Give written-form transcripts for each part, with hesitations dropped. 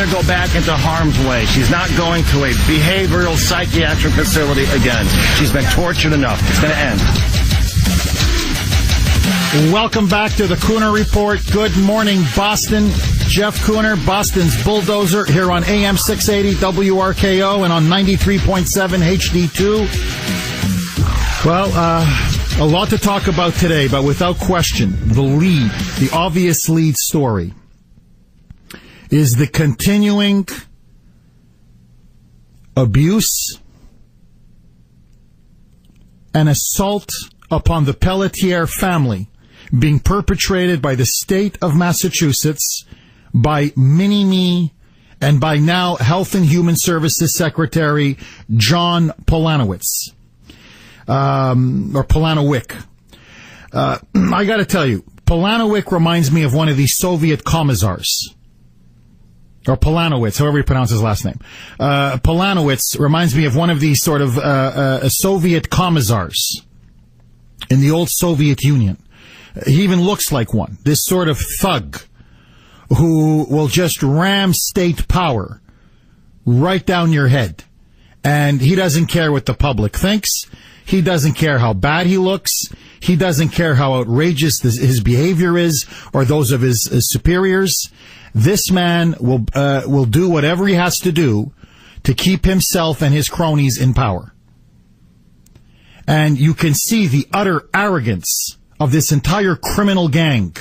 to go back into harm's way. She's not going to a behavioral psychiatric facility again. She's been tortured enough. It's going to end. Welcome back to the Kuhner Report. Good morning, Boston. Jeff Kuhner, Boston's bulldozer, here on AM 680 WRKO and on 93.7 HD2. Well, a lot to talk about today, but without question, the obvious lead story is the continuing abuse and assault upon the Pelletier family being perpetrated by the state of Massachusetts, by Mini-Me, and by now Health and Human Services Secretary John Polanowicz, or Polanowick. I got to tell you, Polanowick reminds me of one of these Soviet commissars. Or Polanowicz, however you pronounce his last name. Polanowicz reminds me of one of these sort of Soviet commissars in the old Soviet Union. He even looks like one. This sort of thug who will just ram state power right down your head. And he doesn't care what the public thinks. He doesn't care how bad he looks. He doesn't care how outrageous his behavior is or those of his superiors. This man will do whatever he has to do to keep himself and his cronies in power. And you can see the utter arrogance of this entire criminal gang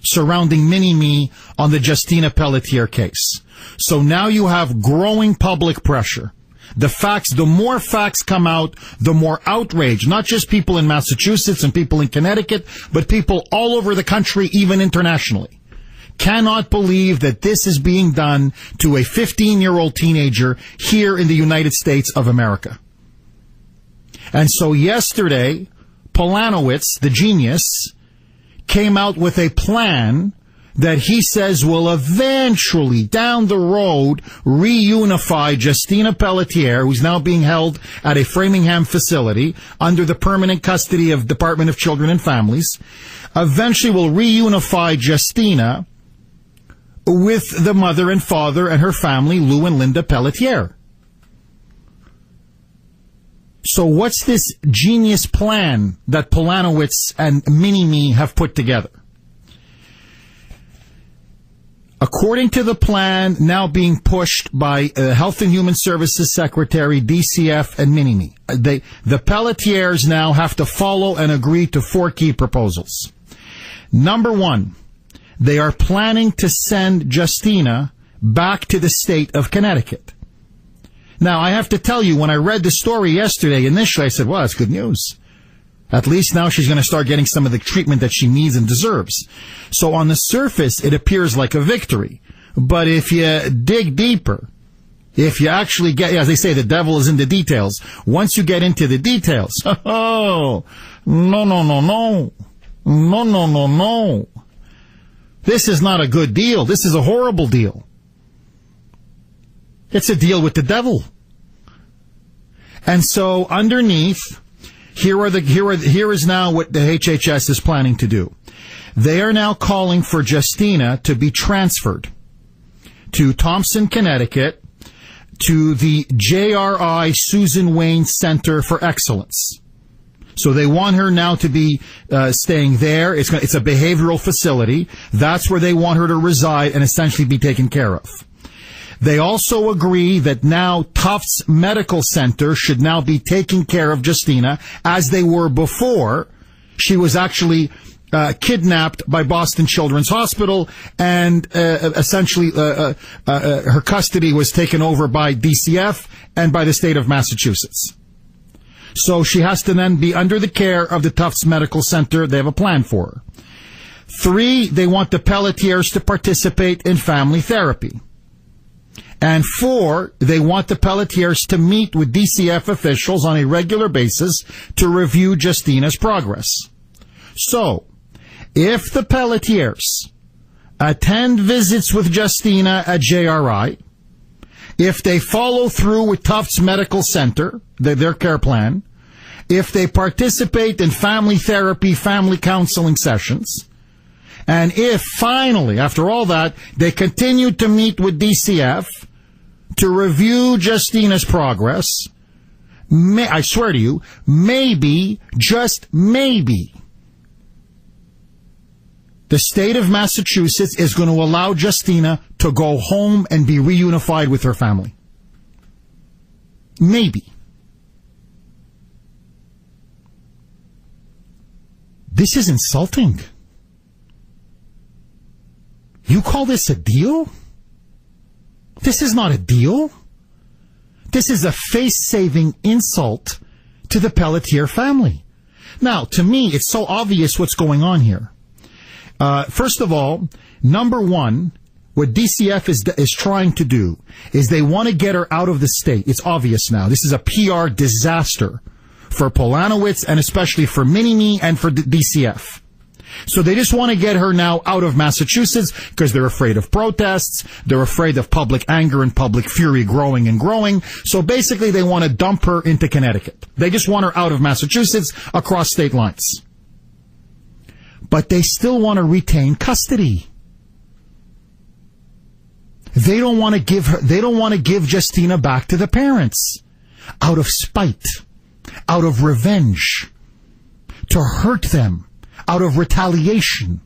surrounding Mini-Me on the Justina Pelletier case. So now you have growing public pressure. The more facts come out, the more outrage, not just people in Massachusetts and people in Connecticut, but people all over the country, even internationally, cannot believe that this is being done to a 15-year-old teenager here in the United States of America. And so yesterday, Polanowicz, the genius, came out with a plan that he says will eventually, down the road, reunify Justina Pelletier, who's now being held at a Framingham facility under the permanent custody of Department of Children and Families, eventually will reunify Justina with the mother and father and her family, Lou and Linda Pelletier. So what's this genius plan that Polanowicz and Mini-Me have put together? According to the plan now being pushed by Health and Human Services Secretary, DCF, and Mini-Me, the Pelletiers now have to follow and agree to 4 key proposals. Number 1, they are planning to send Justina back to the state of Connecticut. Now, I have to tell you, when I read the story yesterday, initially I said, well, that's good news. At least now she's going to start getting some of the treatment that she needs and deserves. So on the surface, it appears like a victory. But if you dig deeper, if you actually get, as they say, the devil is in the details. Once you get into the details, no. This is not a good deal. This is a horrible deal. It's a deal with the devil. And so underneath, here is now what the HHS is planning to do. They are now calling for Justina to be transferred to Thompson, Connecticut, to the JRI Susan Wayne Center for Excellence. So they want her now to be staying there. It's a behavioral facility. That's where they want her to reside and essentially be taken care of. They also agree that now Tufts Medical Center should now be taking care of Justina as they were before. She was actually kidnapped by Boston Children's Hospital, and essentially her custody was taken over by DCF and by the state of Massachusetts. So she has to then be under the care of the Tufts Medical Center. They have a plan for her. 3, they want the Pelletiers to participate in family therapy. And 4, they want the Pelletiers to meet with DCF officials on a regular basis to review Justina's progress. So, if the Pelletiers attend visits with Justina at JRI, if they follow through with Tufts Medical Center, their care plan, if they participate in family therapy, family counseling sessions, And if finally, after all that, they continue to meet with DCF to review Justina's progress, I swear to you, maybe, just maybe, the state of Massachusetts is going to allow Justina to go home and be reunified with her family. Maybe. This is insulting. You call this a deal? This is not a deal. This is a face-saving insult to the Pelletier family. Now, to me, it's so obvious what's going on here. First of all, number one, what DCF is trying to do is they want to get her out of the state. It's obvious now. This is a PR disaster for Polanowitz and especially for Mini-Me and for DCF. So they just want to get her now out of Massachusetts because they're afraid of protests. They're afraid of public anger and public fury growing and growing. So basically they want to dump her into Connecticut. They just want her out of Massachusetts across state lines. But they still want to retain custody. They don't want to give Justina back to the parents out of spite, out of revenge, to hurt them, out of retaliation,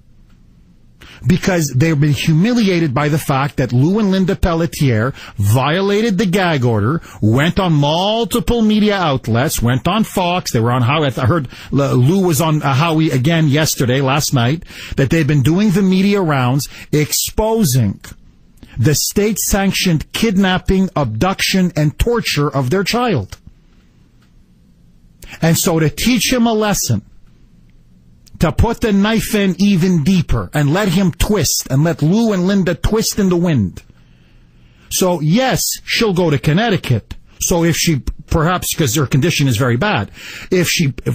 because they've been humiliated by the fact that Lou and Linda Pelletier violated the gag order, went on multiple media outlets, went on Fox, they were on Howie. I heard Lou was on Howie again last night, that they've been doing the media rounds exposing the state-sanctioned kidnapping, abduction, and torture of their child. And so to teach him a lesson, to put the knife in even deeper and let him twist and let Lou and Linda twist in the wind. So yes, she'll go to Connecticut. So if she, perhaps because her condition is very bad, if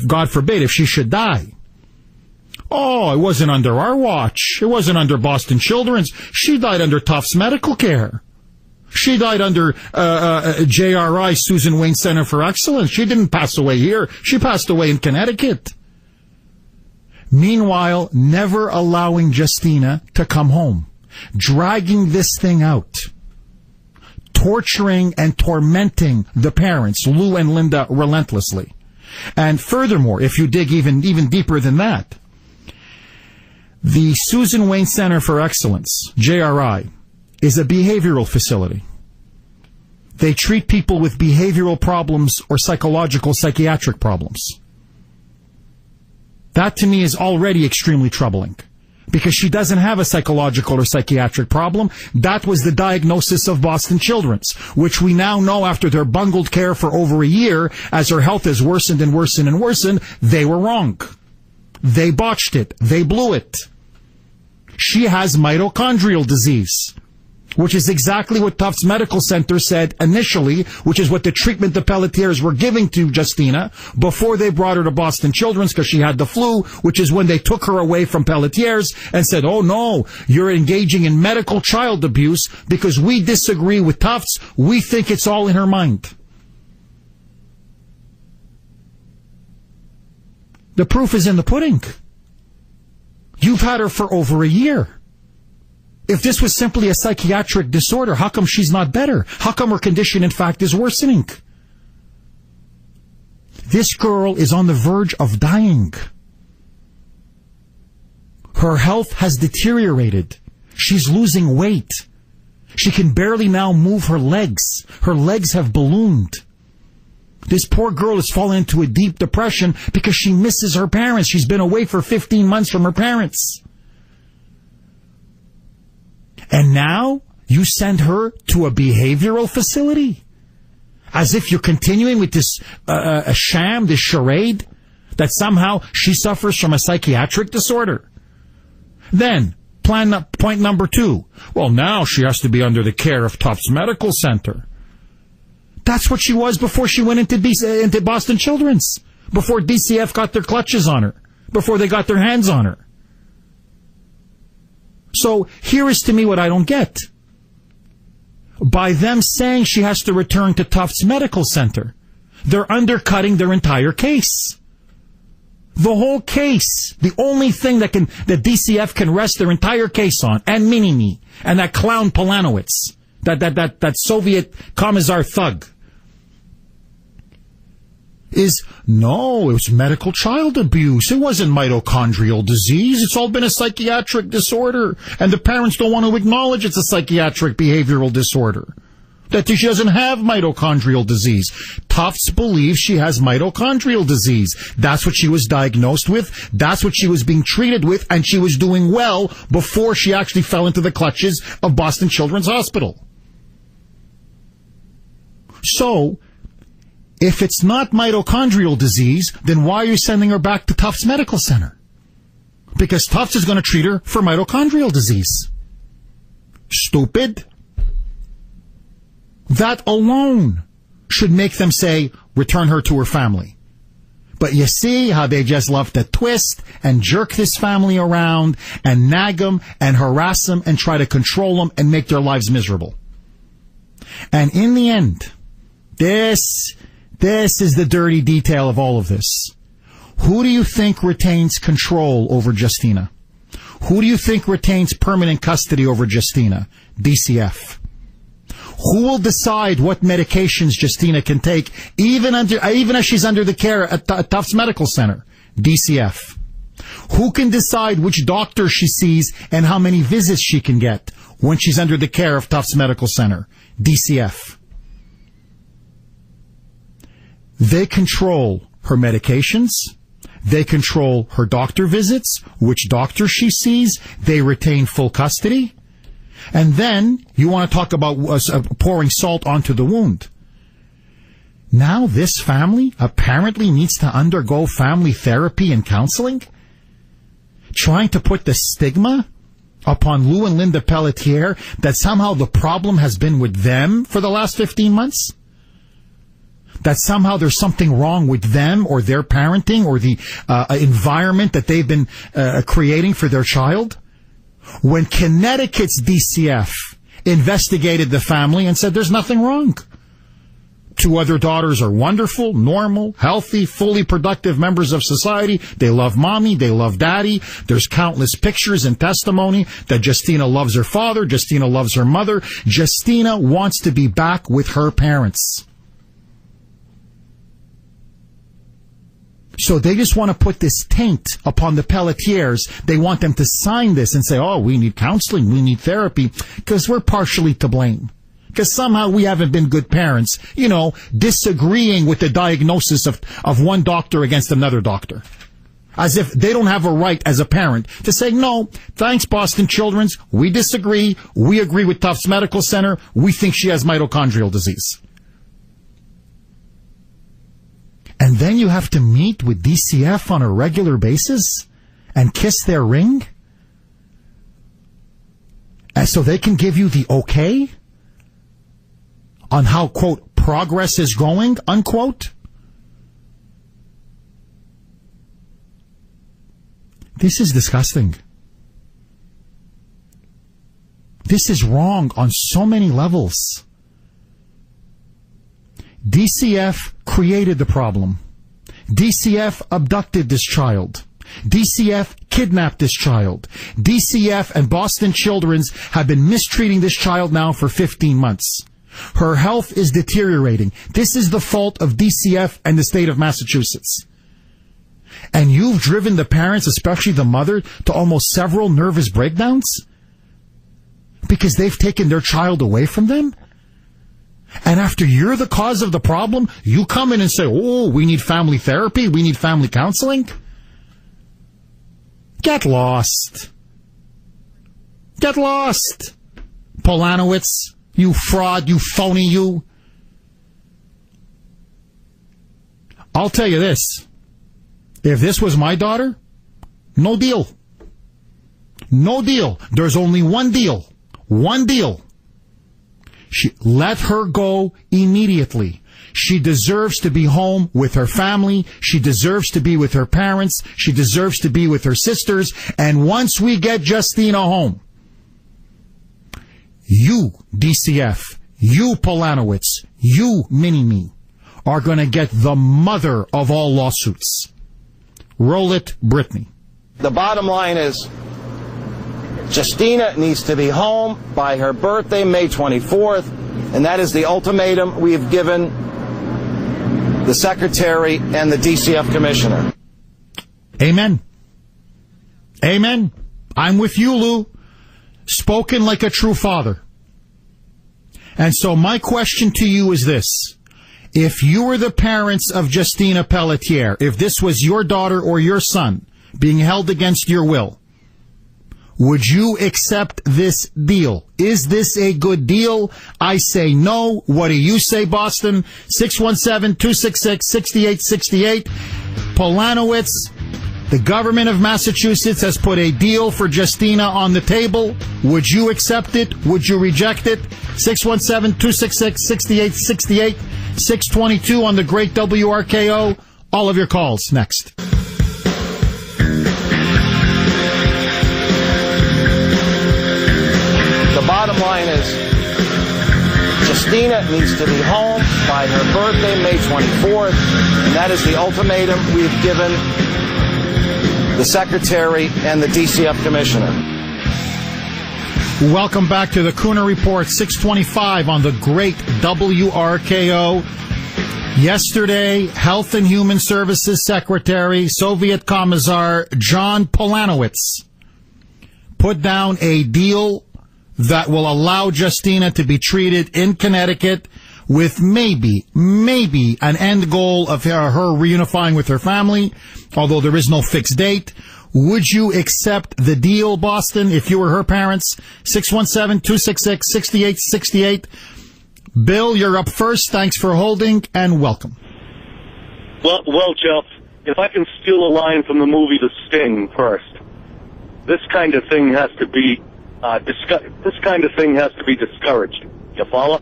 God forbid, if she should die. Oh, it wasn't under our watch. It wasn't under Boston Children's. She died under Tufts Medical Care. She died under JRI, Susan Wayne Center for Excellence. She didn't pass away here. She passed away in Connecticut. Meanwhile, never allowing Justina to come home, dragging this thing out, torturing and tormenting the parents, Lou and Linda, relentlessly. And furthermore, if you dig even deeper than that, the Susan Wayne Center for Excellence, JRI, is a behavioral facility. They treat people with behavioral problems or psychiatric problems. That to me is already extremely troubling because she doesn't have a psychological or psychiatric problem. That was the diagnosis of Boston Children's, which we now know after their bungled care for over a year, as her health has worsened and worsened and worsened, they were wrong. They botched it. They blew it. She has mitochondrial disease, which is exactly what Tufts Medical Center said initially, which is what the treatment the Pelletiers were giving to Justina before they brought her to Boston Children's because she had the flu, which is when they took her away from Pelletiers and said, oh no, you're engaging in medical child abuse because we disagree with Tufts. We think it's all in her mind. The proof is in the pudding. You've had her for over a year. If this was simply a psychiatric disorder, how come she's not better? How come her condition, in fact, is worsening? This girl is on the verge of dying. Her health has deteriorated. She's losing weight. She can barely now move her legs. Her legs have ballooned. This poor girl has fallen into a deep depression because she misses her parents. She's been away for 15 months from her parents. And now you send her to a behavioral facility? As if you're continuing with this a sham, this charade, that somehow she suffers from a psychiatric disorder. Then, point number 2. Well, now she has to be under the care of Tufts Medical Center. That's what she was before she went into Boston Children's, before DCF got their clutches on her, before they got their hands on her. So here is to me what I don't get. By them saying she has to return to Tufts Medical Center, they're undercutting their entire case. The whole case, the only thing that DCF can rest their entire case on, and Mini-Me, and that clown Polanowitz, that Soviet commissar thug, is, no, it was medical child abuse. It wasn't mitochondrial disease. It's all been a psychiatric disorder. And the parents don't want to acknowledge it's a psychiatric behavioral disorder. That she doesn't have mitochondrial disease. Tufts believes she has mitochondrial disease. That's what she was diagnosed with. That's what she was being treated with. And she was doing well before she actually fell into the clutches of Boston Children's Hospital. So, if it's not mitochondrial disease, then why are you sending her back to Tufts Medical Center? Because Tufts is going to treat her for mitochondrial disease. Stupid. That alone should make them say, return her to her family. But you see how they just love to twist and jerk this family around and nag them and harass them and try to control them and make their lives miserable. And in the end, this is the dirty detail of all of this. Who do you think retains control over Justina? Who do you think retains permanent custody over Justina? DCF. Who will decide what medications Justina can take, even as she's under the care at Tufts Medical Center? DCF. Who can decide which doctor she sees and how many visits she can get when she's under the care of Tufts Medical Center? DCF. They control her medications. They control her doctor visits, which doctor she sees. They retain full custody. And then you want to talk about pouring salt onto the wound. Now this family apparently needs to undergo family therapy and counseling, trying to put the stigma upon Lou and Linda Pelletier that somehow the problem has been with them for the last 15 months. That somehow there's something wrong with them or their parenting or the environment that they've been creating for their child. When Connecticut's DCF investigated the family and said there's nothing wrong. 2 other daughters are wonderful, normal, healthy, fully productive members of society. They love mommy. They love daddy. There's countless pictures and testimony that Justina loves her father. Justina loves her mother. Justina wants to be back with her parents. So they just want to put this taint upon the Pelletiers. They want them to sign this and say, oh, we need counseling, we need therapy, because we're partially to blame. Because somehow we haven't been good parents, disagreeing with the diagnosis of one doctor against another doctor. As if they don't have a right as a parent to say, no, thanks, Boston Children's, we disagree, we agree with Tufts Medical Center, we think she has mitochondrial disease. And then you have to meet with DCF on a regular basis and kiss their ring? And so they can give you the okay on how, quote, progress is going, unquote? This is disgusting. This is wrong on so many levels. DCF created the problem. DCF abducted this child. DCF kidnapped this child. DCF and Boston Children's have been mistreating this child now for 15 months. Her health is deteriorating. This is the fault of DCF and the state of Massachusetts. And you've driven the parents, especially the mother, to almost several nervous breakdowns? Because they've taken their child away from them? And after you're the cause of the problem, you come in and say, oh, we need family therapy, we need family counseling? Get lost. Get lost. Polanowitz, you fraud, you phony, you. I'll tell you this. If this was my daughter, no deal. No deal. There's only one deal. One deal. Let her go immediately. She deserves to be home with her family. She deserves to be with her parents. She deserves to be with her sisters. And once we get Justina home, you, DCF, you, Polanowitz, you, Mini-Me, are going to get the mother of all lawsuits. Roll it, Brittany. The bottom line is, Justina needs to be home by her birthday, May 24th, and that is the ultimatum we have given the Secretary and the DCF Commissioner. Amen. Amen. I'm with you, Lou. Spoken like a true father. And so my question to you is this. If you were the parents of Justina Pelletier, if this was your daughter or your son being held against your will, would you accept this deal? Is this a good deal? I say no. What do you say, Boston? 617-266-6868. Polanowitz, the government of Massachusetts has put a deal for Justina on the table. Would you accept it? Would you reject it? 617-266-6868. 622 on the great WRKO. All of your calls next. The bottom line is, Justina needs to be home by her birthday, May 24th, and that is the ultimatum we've given the Secretary and the DCF Commissioner. Welcome back to the Kuhner Report, 625 on the great WRKO. Yesterday, Health and Human Services Secretary, Soviet Commissar John Polanowitz put down a deal that will allow Justina to be treated in Connecticut with maybe an end goal of her reunifying with her family, although there is no fixed date. Would you accept the deal, Boston, if you were her parents? 617-266-6868. Bill, you're up first. Thanks for holding, and welcome. Well, Jeff, if I can steal a line from the movie The Sting first, this kind of thing has to be discouraged. You follow?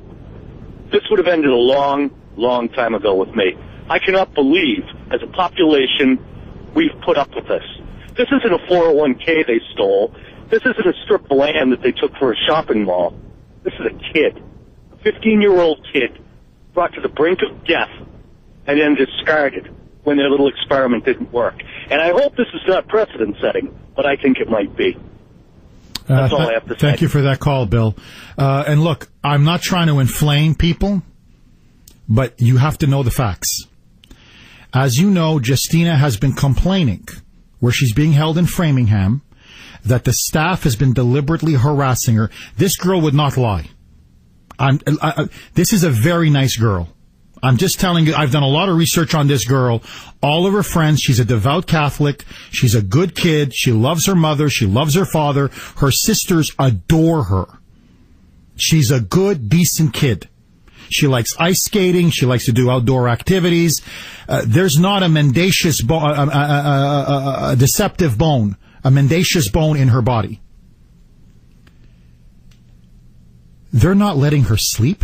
This would have ended a long, long time ago with me. I cannot believe, as a population, we've put up with this. This isn't a 401k they stole. This isn't a strip of land that they took for a shopping mall. This is a kid, a 15-year-old kid, brought to the brink of death and then discarded when their little experiment didn't work. And I hope this is not precedent-setting, but I think it might be. That's all I have to say. Thank you for that call, Bill. And look, I'm not trying to inflame people, but you have to know the facts. As you know, Justina has been complaining, where she's being held in Framingham, that the staff has been deliberately harassing her. This girl would not lie. This is a very nice girl. I'm just telling you, I've done a lot of research on this girl. All of her friends, she's a devout Catholic. She's a good kid. She loves her mother. She loves her father. Her sisters adore her. She's a good, decent kid. She likes ice skating. She likes to do outdoor activities. There's not a mendacious a deceptive bone, a mendacious bone in her body. They're not letting her sleep.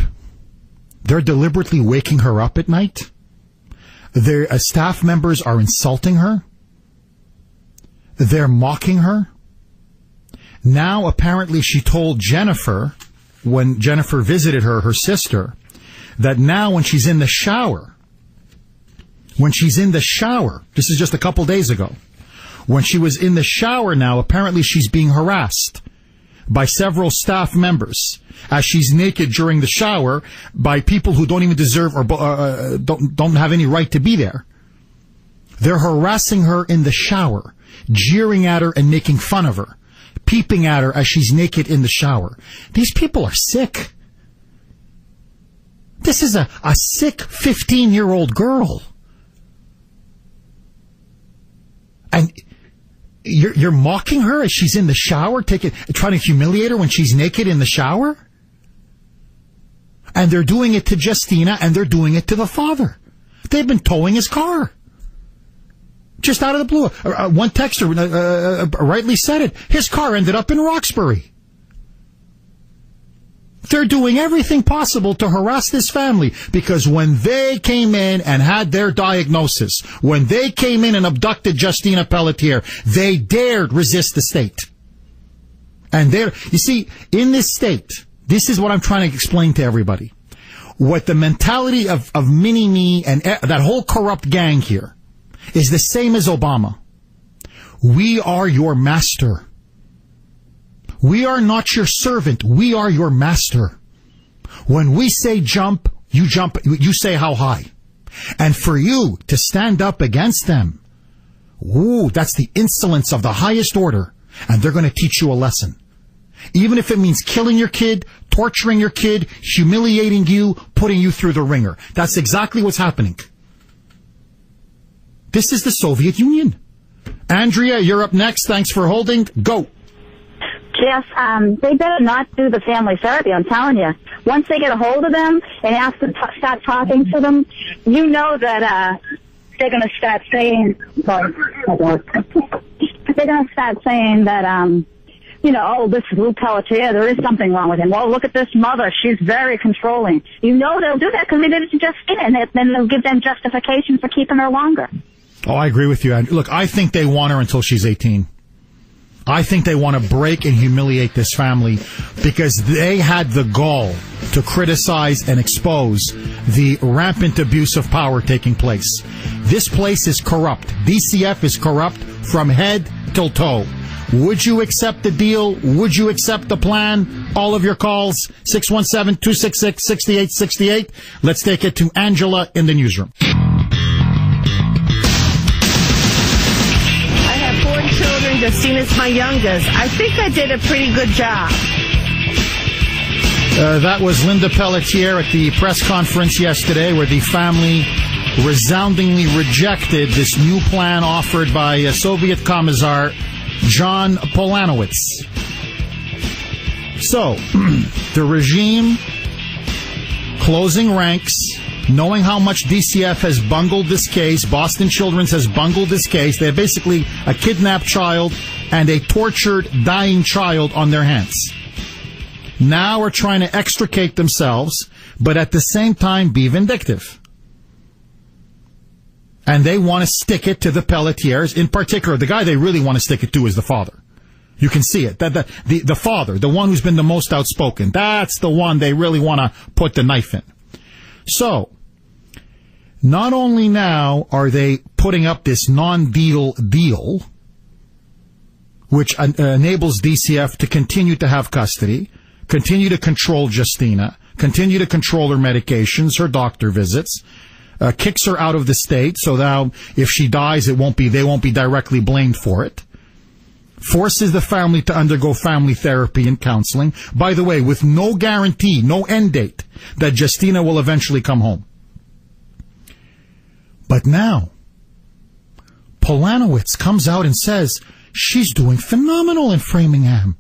They're deliberately waking her up at night. Their staff members are insulting her. They're mocking her. Now, apparently, she told Jennifer, when Jennifer visited her, her sister, that now when she's in the shower, this is just a couple days ago, when she was in the shower now, apparently she's being harassed by several staff members as she's naked during the shower by people who don't even deserve or don't have any right to be there. They're harassing her in the shower, jeering at her and making fun of her, peeping at her as she's naked in the shower. These people are sick. This is a sick 15-year-old girl. And you're mocking her as she's in the shower, trying to humiliate her when she's naked in the shower? And they're doing it to Justina, and they're doing it to the father. They've been towing his car. Just out of the blue. One texter rightly said it. His car ended up in Roxbury. They're doing everything possible to harass this family because when they came in and had their diagnosis, when they came in and abducted Justina Pelletier, they dared resist the state. And you see, in this state, this is what I'm trying to explain to everybody. What the mentality of Mini-Me and that whole corrupt gang here is the same as Obama. We are your master. We are not your servant. We are your master. When we say jump, you say how high. And for you to stand up against them, ooh, that's the insolence of the highest order. And they're going to teach you a lesson. Even if it means killing your kid, torturing your kid, humiliating you, putting you through the ringer. That's exactly what's happening. This is the Soviet Union. Andrea, you're up next. Thanks for holding. Go. Jeff, they better not do the family therapy, I'm telling you. Once they get a hold of them and ask them to start talking to them, you know that they're going to start saying, they're going to start saying that, oh, this is Lou Pelletier, there is something wrong with him. Well, look at this mother, she's very controlling. You know they'll do that because they did it to Justina, and then they'll give them justification for keeping her longer. Oh, I agree with you. Look, I think they want her until she's 18. I think they want to break and humiliate this family because they had the gall to criticize and expose the rampant abuse of power taking place. This place is corrupt. DCF is corrupt from head till toe. Would you accept the deal? Would you accept the plan? All of your calls, 617-266-6868. Let's take it to Angela in the newsroom. Children, Justina's my youngest. I think I did a pretty good job. That was Linda Pelletier at the press conference yesterday where the family resoundingly rejected this new plan offered by Soviet Commissar John Polanowitz. So, the regime closing ranks, knowing how much DCF has bungled this case, Boston Children's has bungled this case. They have basically a kidnapped child and a tortured, dying child on their hands. Now are trying to extricate themselves, but at the same time be vindictive. And they want to stick it to the Pelletiers. In particular, the guy they really want to stick it to is the father. You can see it. The father, the one who's been the most outspoken, that's the one they really want to put the knife in. So, not only now are they putting up this non-deal deal, which enables DCF to continue to have custody, continue to control Justina, continue to control her medications, her doctor visits, kicks her out of the state, so now if she dies, they won't be directly blamed for it. Forces the family to undergo family therapy and counseling. By the way, with no guarantee, no end date, that Justina will eventually come home. But now, Polanowitz comes out and says, she's doing phenomenal in Framingham.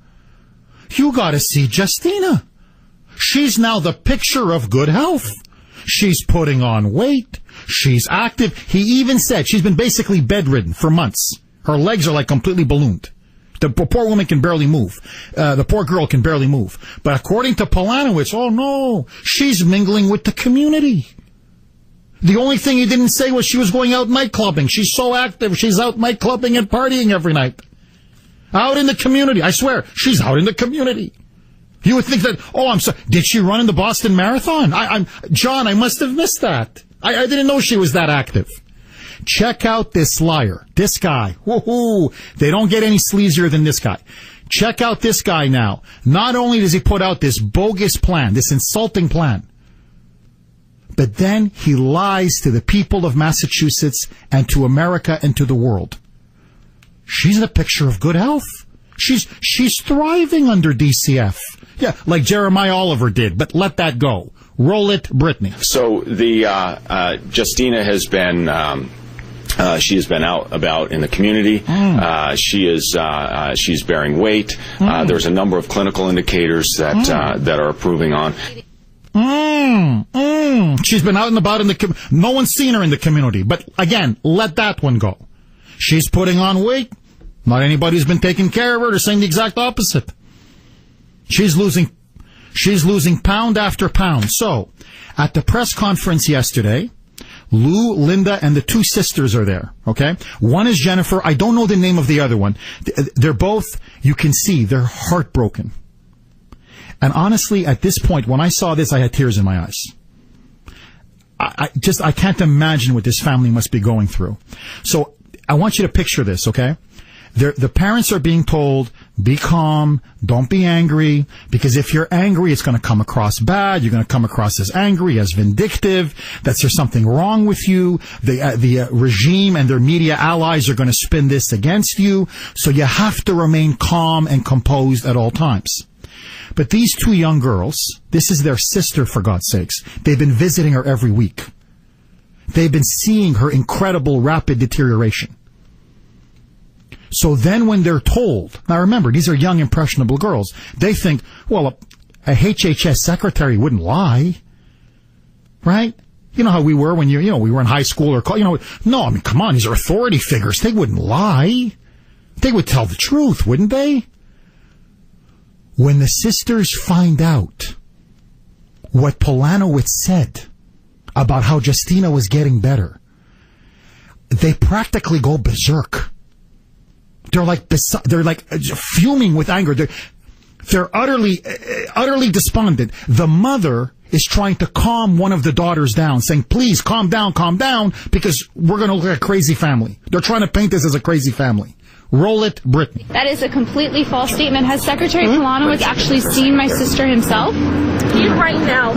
You gotta see Justina. She's now the picture of good health. She's putting on weight. She's active. He even said she's been basically bedridden for months. Her legs are like completely ballooned. The poor woman can barely move. The poor girl can barely move. But according to Polanowitz, oh no, she's mingling with the community. The only thing he didn't say was she was going out nightclubbing. She's so active. She's out nightclubbing and partying every night. Out in the community. I swear, she's out in the community. You would think that, oh, I'm sorry. Did she run in the Boston Marathon? John, I must have missed that. I didn't know she was that active. Check out this liar. This guy. Woohoo. They don't get any sleazier than this guy. Check out this guy now. Not only does he put out this bogus plan, this insulting plan, but then he lies to the people of Massachusetts and to America and to the world. She's a picture of good health. She's thriving under DCF. Yeah, like Jeremiah Oliver did, but let that go. Roll it, Brittany. So the Justina has been she has been out about in the community. She's bearing weight. There's a number of clinical indicators that are approving on. She's been out and about in the no one's seen her in the community. But again, let that one go. She's putting on weight. Not anybody's been taking care of her. They're saying the exact opposite. She's losing pound after pound. So, at the press conference yesterday, Lou, Linda, and the two sisters are there, okay? One is Jennifer. I don't know the name of the other one. They're both, you can see, they're heartbroken. And honestly, at this point, when I saw this, I had tears in my eyes. I can't imagine what this family must be going through. So, I want you to picture this, okay? The parents are being told, be calm, don't be angry, because if you're angry, it's going to come across bad. You're going to come across as angry, as vindictive, that there's something wrong with you. The regime and their media allies are going to spin this against you. So you have to remain calm and composed at all times. But these two young girls, this is their sister, for God's sakes. They've been visiting her every week. They've been seeing her incredible, rapid deterioration. So then when they're told, now remember, these are young, impressionable girls, they think, well, a HHS secretary wouldn't lie, right? You know how we were when we were in high school or, no, I mean, come on, these are authority figures. They wouldn't lie. They would tell the truth, wouldn't they? When the sisters find out what Polanowitz said about how Justina was getting better, they practically go berserk. They're like fuming with anger. They're utterly despondent. The mother is trying to calm one of the daughters down, saying, please calm down, because we're going to look like a crazy family. They're trying to paint this as a crazy family. Roll it, Brittany. That is a completely false statement. Has Secretary Polanowitz actually seen my sister himself? He's right now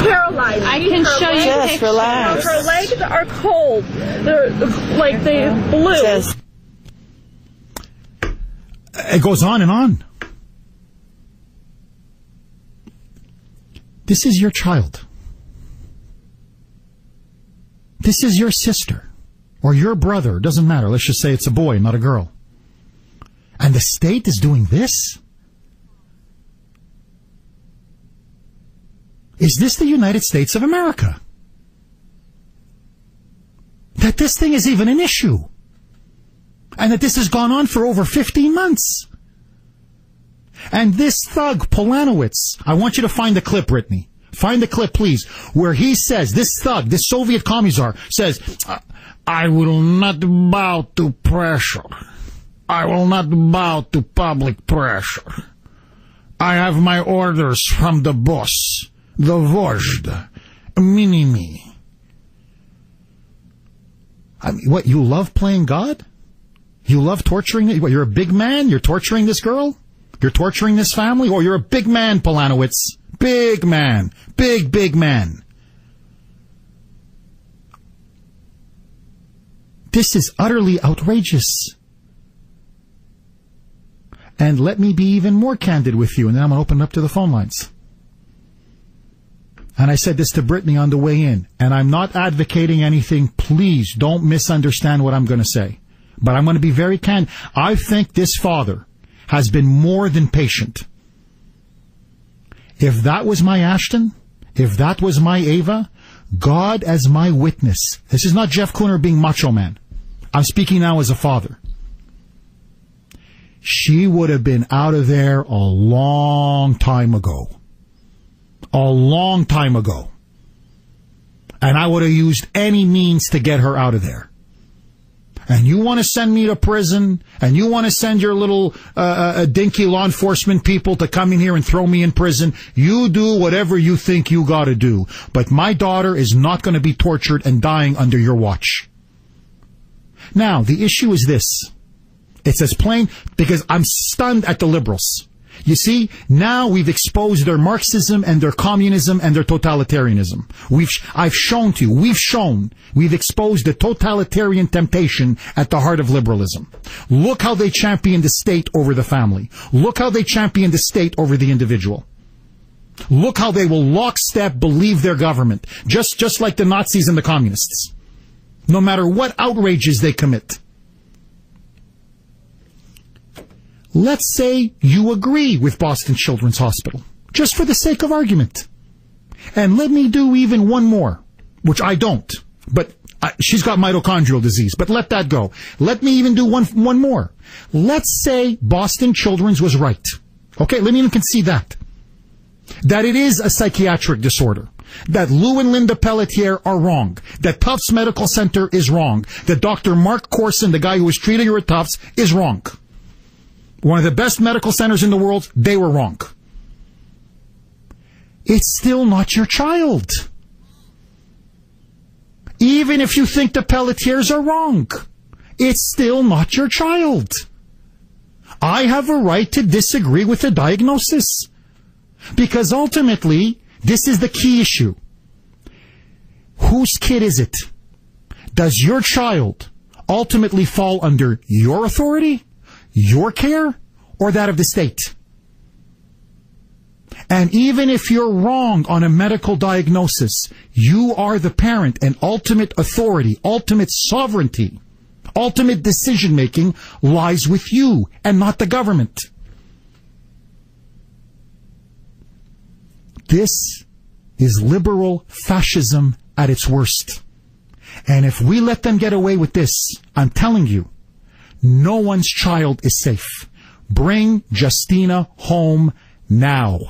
paralyzed. I can show you Just pictures. relax. Her legs are cold. They're like they blew. Just It goes on and on. This is your child. This is your sister or your brother. It doesn't matter. Let's just say it's a boy, not a girl. And the state is doing this? Is this the United States of America? That this thing is even an issue? And that this has gone on for over 15 months. And this thug, Polanowitz, I want you to find the clip, Brittany. Find the clip, please, where he says, this thug, this Soviet commissar, says, I will not bow to pressure. I will not bow to public pressure. I have my orders from the boss, the vozhd, mini-me. I mean, what, you love playing God? You love torturing? What, you're a big man? You're torturing this girl? You're torturing this family? Or you're a big man, Polanowitz? Big man. Big man. This is utterly outrageous. And let me be even more candid with you, and then I'm going to open it up to the phone lines. And I said this to Brittany on the way in, and I'm not advocating anything. Please don't misunderstand what I'm going to say. But I'm going to be very candid. I think this father has been more than patient. If that was my Ashton, if that was my Ava, God as my witness. This is not Jeff Kuhner being macho man. I'm speaking now as a father. She would have been out of there a long time ago. A long time ago. And I would have used any means to get her out of there. And you want to send me to prison, and you want to send your little dinky law enforcement people to come in here and throw me in prison, you do whatever you think you got to do. But my daughter is not going to be tortured and dying under your watch. Now, the issue is this. It's as plain, because I'm stunned at the liberals. You see, now we've exposed their Marxism and their communism and their totalitarianism. We've exposed the totalitarian temptation at the heart of liberalism. Look how they champion the state over the family. Look how they champion the state over the individual. Look how they will lockstep believe their government, just like the Nazis and the communists, no matter what outrages they commit. Let's say you agree with Boston Children's Hospital, just for the sake of argument. And let me do even one more, which I don't, but she's got mitochondrial disease, but let that go. Let me even do one more. Let's say Boston Children's was right. Okay, let me even concede that. That it is a psychiatric disorder. That Lou and Linda Pelletier are wrong. That Tufts Medical Center is wrong. That Dr. Mark Corson, the guy who was treating her at Tufts, is wrong. One of the best medical centers in the world, they were wrong. It's still not your child. Even if you think the Pelletiers are wrong, it's still not your child. I have a right to disagree with the diagnosis. Because ultimately, this is the key issue. Whose kid is it? Does your child ultimately fall under your authority, your care, or that of the state? And even if you're wrong on a medical diagnosis, you are the parent, and ultimate authority, ultimate sovereignty, ultimate decision-making lies with you and not the government. This is liberal fascism at its worst. And if we let them get away with this, I'm telling you, no one's child is safe. Bring Justina home now.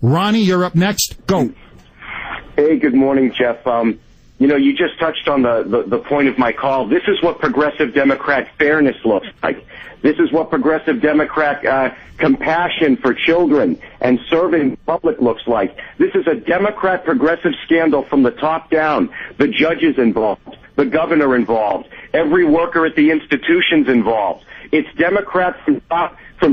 Ronnie, you're up next. Go. Hey, good morning, Jeff. You just touched on the point of my call. This is what progressive Democrat fairness looks like. This is what progressive Democrat compassion for children and serving the public looks like. This is a Democrat progressive scandal from the top down. The judges involved, the governor involved, every worker at the institutions involved. It's Democrats from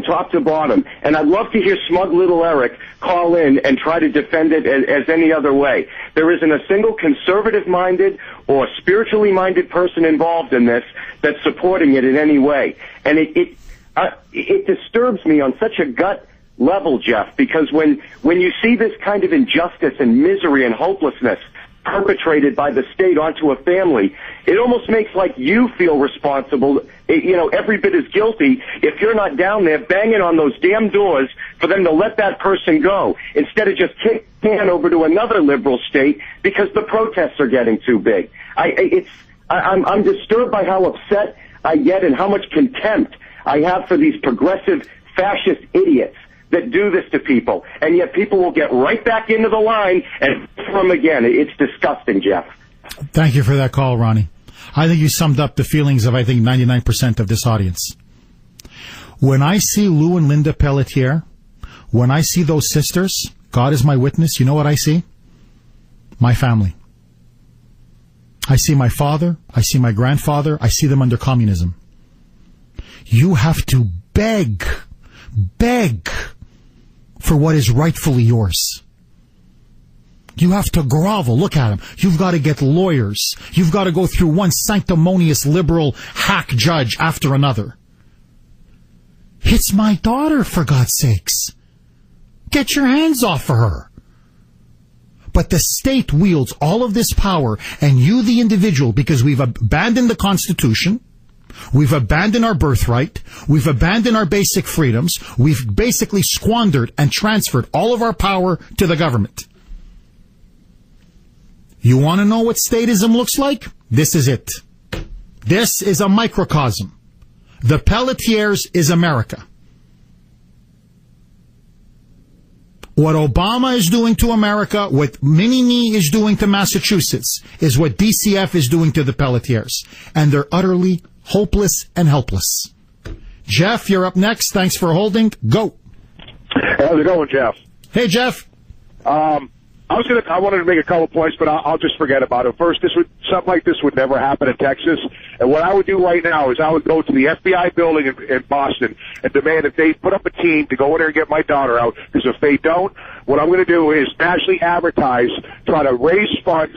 top to bottom. And I'd love to hear smug little Eric call in and try to defend it as any other way. There isn't a single conservative-minded or spiritually-minded person involved in this that's supporting it in any way. And it disturbs me on such a gut level, Jeff, because when you see this kind of injustice and misery and hopelessness perpetrated by the state onto a family, it almost makes like you feel responsible, every bit as guilty if you're not down there banging on those damn doors for them to let that person go, instead of just kick the can over to another liberal state because the protests are getting too big. I'm disturbed by how upset I get and how much contempt I have for these progressive fascist idiots that do this to people, and yet people will get right back into the line and from again. It's disgusting, Jeff. Thank you for that call, Ronnie. I think you summed up the feelings of, 99% of this audience. When I see Lou and Linda Pelletier, when I see those sisters, God is my witness, you know what I see? My family. I see my father, I see my grandfather, I see them under communism. You have to beg for what is rightfully yours. You have to grovel. Look at him. You've got to get lawyers. You've got to go through one sanctimonious liberal hack judge after another. It's my daughter, for God's sakes. Get your hands off of her. But the state wields all of this power, and you, the individual, because we've abandoned the Constitution, we've abandoned our birthright, we've abandoned our basic freedoms, we've basically squandered and transferred all of our power to the government. You want to know what statism looks like? This is it. This is a microcosm. The Pelletiers is America. What Obama is doing to America, what Mini-Me is doing to Massachusetts, is what DCF is doing to the Pelletiers. And they're utterly hopeless and helpless. Jeff, you're up next. Thanks for holding. Go. How's it going, Jeff? Hey, Jeff. I wanted to make a couple points, but I'll just forget about it. First, something like this would never happen in Texas. And what I would do right now is I would go to the FBI building in Boston and demand that they put up a team to go in there and get my daughter out. Because if they don't, what I'm going to do is nationally advertise, try to raise funds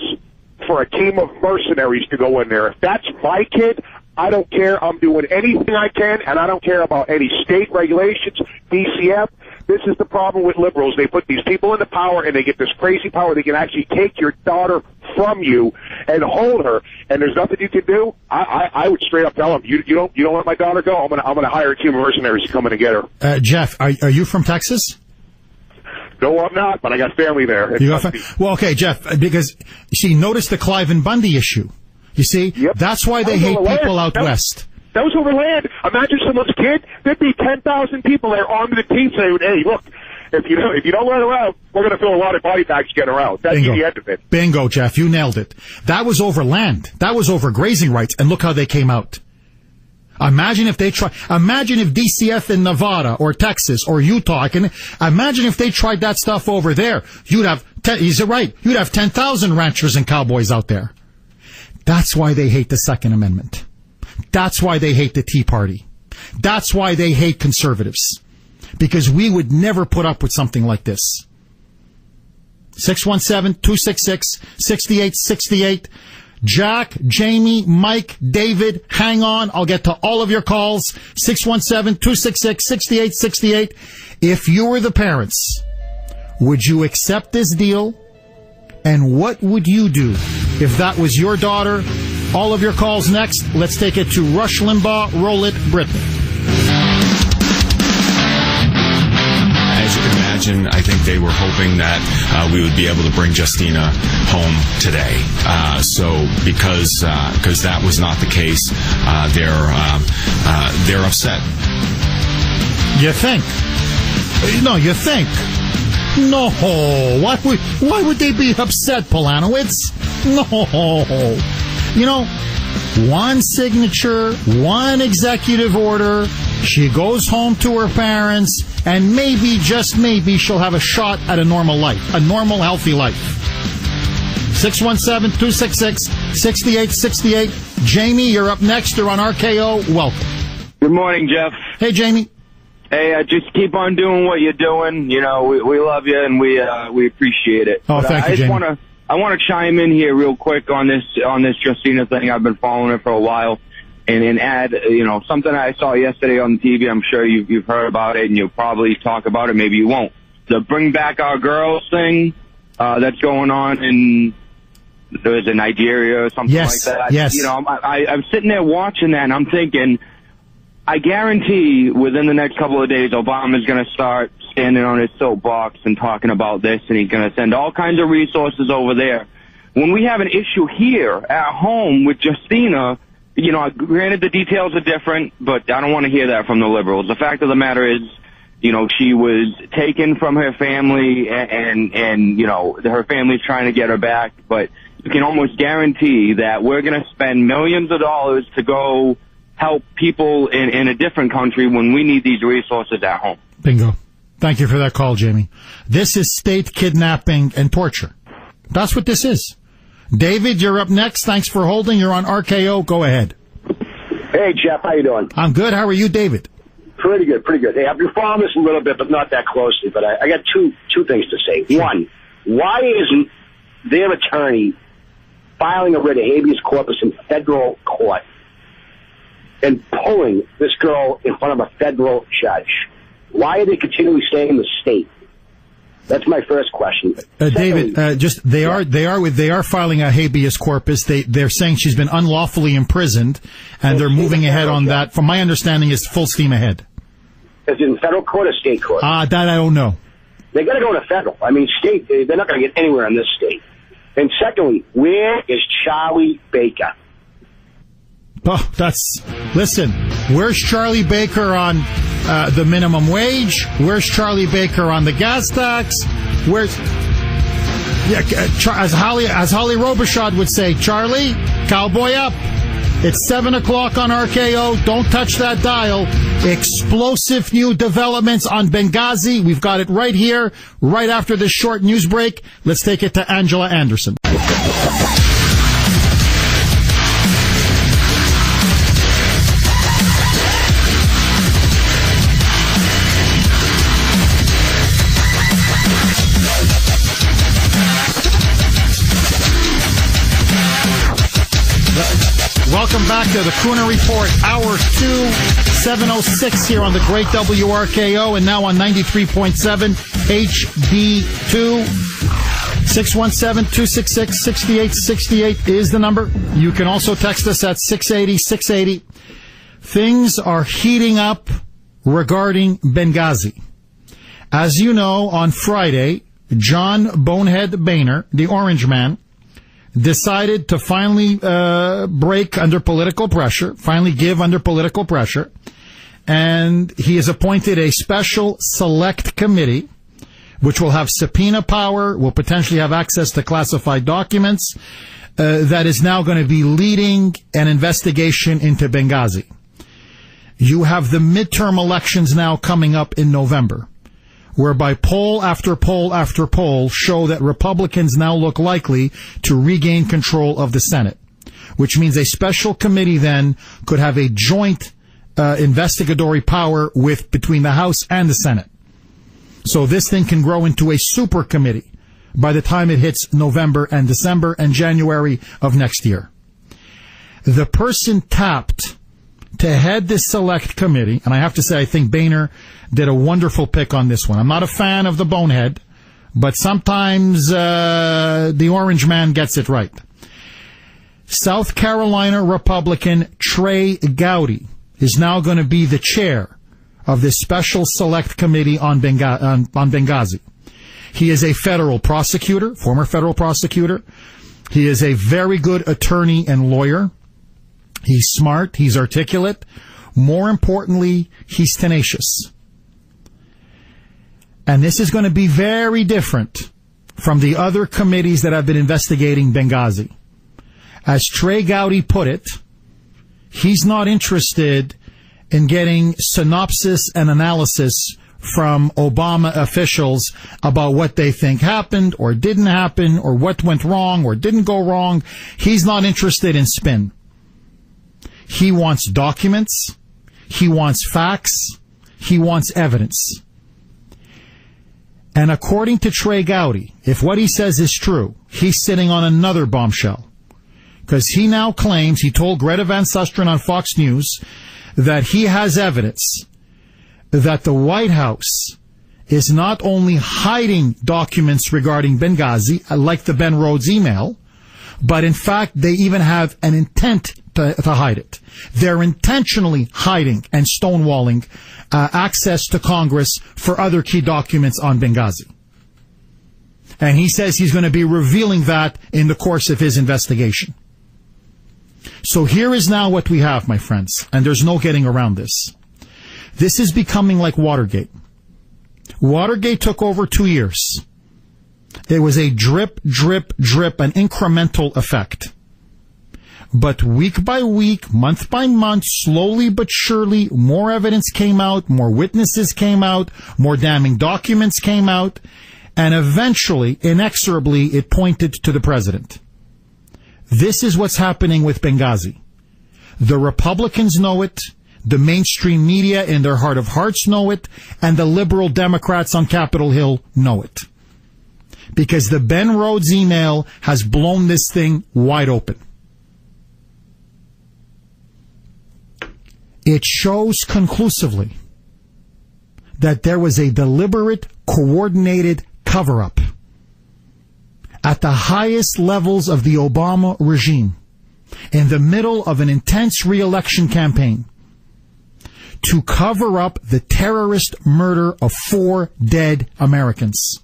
for a team of mercenaries to go in there. If that's my kid, I don't care. I'm doing anything I can, and I don't care about any state regulations, DCF. This is the problem with liberals. They put these people into power, and they get this crazy power. They can actually take your daughter from you and hold her, and there's nothing you can do. I would straight up tell them, you don't let my daughter go. I'm gonna hire a team of mercenaries to come in and get her. Jeff, are you from Texas? No, I'm not, but I got family there. Well, okay, Jeff, because notice the Clive and Bundy issue. You see, yep. That's why they hate people out west. That was over land. Imagine someone's kid. There'd be 10,000 people there armed to the teeth saying, hey, look, if you don't let her out, we're going to fill a lot of body bags to get her out. That's the end of it. Bingo, Jeff. You nailed it. That was over land. That was over grazing rights. And look how they came out. Imagine if DCF in Nevada or Texas or Utah, imagine if they tried that stuff over there. You'd have 10,000 ranchers and cowboys out there. That's why they hate the Second Amendment. That's why they hate the Tea Party. That's why they hate conservatives. Because we would never put up with something like this. 617-266-6868. Jack, Jamie, Mike, David, hang on. I'll get to all of your calls. 617-266-6868. If you were the parents, would you accept this deal? And what would you do if that was your daughter? All of your calls next. Let's take it to Rush Limbaugh. Roll it, Brittany. As you can imagine, I think they were hoping that we would be able to bring Justina home today. So because that was not the case, they're upset. You think? No, you think. No. Why would they be upset, Polanowitz? No. You know, one signature, one executive order, she goes home to her parents, and maybe, just maybe, she'll have a shot at a normal life, a normal, healthy life. 617-266-6868. Jamie, you're up next. You're on RKO. Welcome. Good morning, Jeff. Hey, Jamie. Hey, just keep on doing what you're doing. You know, we love you and we appreciate it. Oh, thank you, Jamie. I want to chime in here real quick on this Justina thing. I've been following it for a while, and add, you know, something I saw yesterday on the TV. I'm sure you've heard about it, and you'll probably talk about it. Maybe you won't. The Bring Back Our Girls thing that's going on in Nigeria or something like that. Yes. You know, I'm sitting there watching that, and I'm thinking, I guarantee within the next couple of days, Obama's going to start standing on his soapbox and talking about this, and he's going to send all kinds of resources over there. When we have an issue here at home with Justina, you know, granted the details are different, but I don't want to hear that from the liberals. The fact of the matter is, you know, she was taken from her family, and you know, her family's trying to get her back, but you can almost guarantee that we're going to spend millions of dollars to go help people in a different country when we need these resources at home. Bingo. Thank you for that call, Jamie. This is state kidnapping and torture. That's what this is. David, you're up next. Thanks for holding. You're on RKO. Go ahead. Hey, Jeff. How you doing? I'm good. How are you, David? Pretty good, pretty good. Hey, I've been following this a little bit, but not that closely. But I got two things to say. One, why isn't their attorney filing a writ of habeas corpus in federal court and pulling this girl in front of a federal judge? Why are they continually staying in the state? That's my first question. David, they are filing a habeas corpus. They're saying she's been unlawfully imprisoned, and they're moving ahead on that. From my understanding, is full steam ahead. Is it in federal court or state court? That I don't know. They got to go to federal. I mean, state. They're not going to get anywhere in this state. And secondly, where is Charlie Baker? Oh, listen, where's Charlie Baker on the minimum wage? Where's Charlie Baker on the gas tax? As Holly Robichaud would say, Charlie, cowboy up. It's 7 o'clock on RKO. Don't touch that dial. Explosive new developments on Benghazi. We've got it right here, right after this short news break. Let's take it to Angela Anderson. Welcome back to the Kuhner Report, Hour 2, 7:06 here on the great WRKO, and now on 93.7 HD2. 617-266-6868 is the number. You can also text us at 680-680. Things are heating up regarding Benghazi. As you know, on Friday, John Bonehead Boehner, the Orange Man, decided to finally break under political pressure, finally give under political pressure, and he has appointed a special select committee which will have subpoena power, will potentially have access to classified documents, that is now going to be leading an investigation into Benghazi. You have the midterm elections now coming up in November, whereby poll after poll after poll show that Republicans now look likely to regain control of the Senate, which means a special committee then could have a joint investigatory power between the House and the Senate. So this thing can grow into a super committee by the time it hits November and December and January of next year. The person tapped to head this select committee, and I have to say I think Boehner did a wonderful pick on this one. I'm not a fan of the bonehead, but sometimes the orange man gets it right. South Carolina Republican Trey Gowdy is now going to be the chair of this special select committee on Benghazi. He is a federal prosecutor, former federal prosecutor. He is a very good attorney and lawyer. He's smart. He's articulate. More importantly, he's tenacious. And this is going to be very different from the other committees that have been investigating Benghazi. As Trey Gowdy put it, he's not interested in getting synopsis and analysis from Obama officials about what they think happened or didn't happen or what went wrong or didn't go wrong. He's not interested in spin. He wants documents. He wants facts. He wants evidence. And according to Trey Gowdy, if what he says is true, he's sitting on another bombshell. Because he now claims, he told Greta Van Susteren on Fox News, that he has evidence that the White House is not only hiding documents regarding Benghazi, like the Ben Rhodes email, but in fact they even have an intent to hide it. They're intentionally hiding and stonewalling access to Congress for other key documents on Benghazi. And he says he's going to be revealing that in the course of his investigation. So here is now what we have, my friends, and there's no getting around this. This is becoming like Watergate. Watergate took over 2 years. It was a drip, drip, drip, an incremental effect. But week by week, month by month, slowly but surely, more evidence came out, more witnesses came out, more damning documents came out, and eventually, inexorably, it pointed to the president. This is what's happening with Benghazi. The Republicans know it, the mainstream media in their heart of hearts know it, and the liberal Democrats on Capitol Hill know it. Because the Ben Rhodes email has blown this thing wide open. It shows conclusively that there was a deliberate, coordinated cover-up at the highest levels of the Obama regime, in the middle of an intense re-election campaign, to cover up the terrorist murder of 4 dead Americans.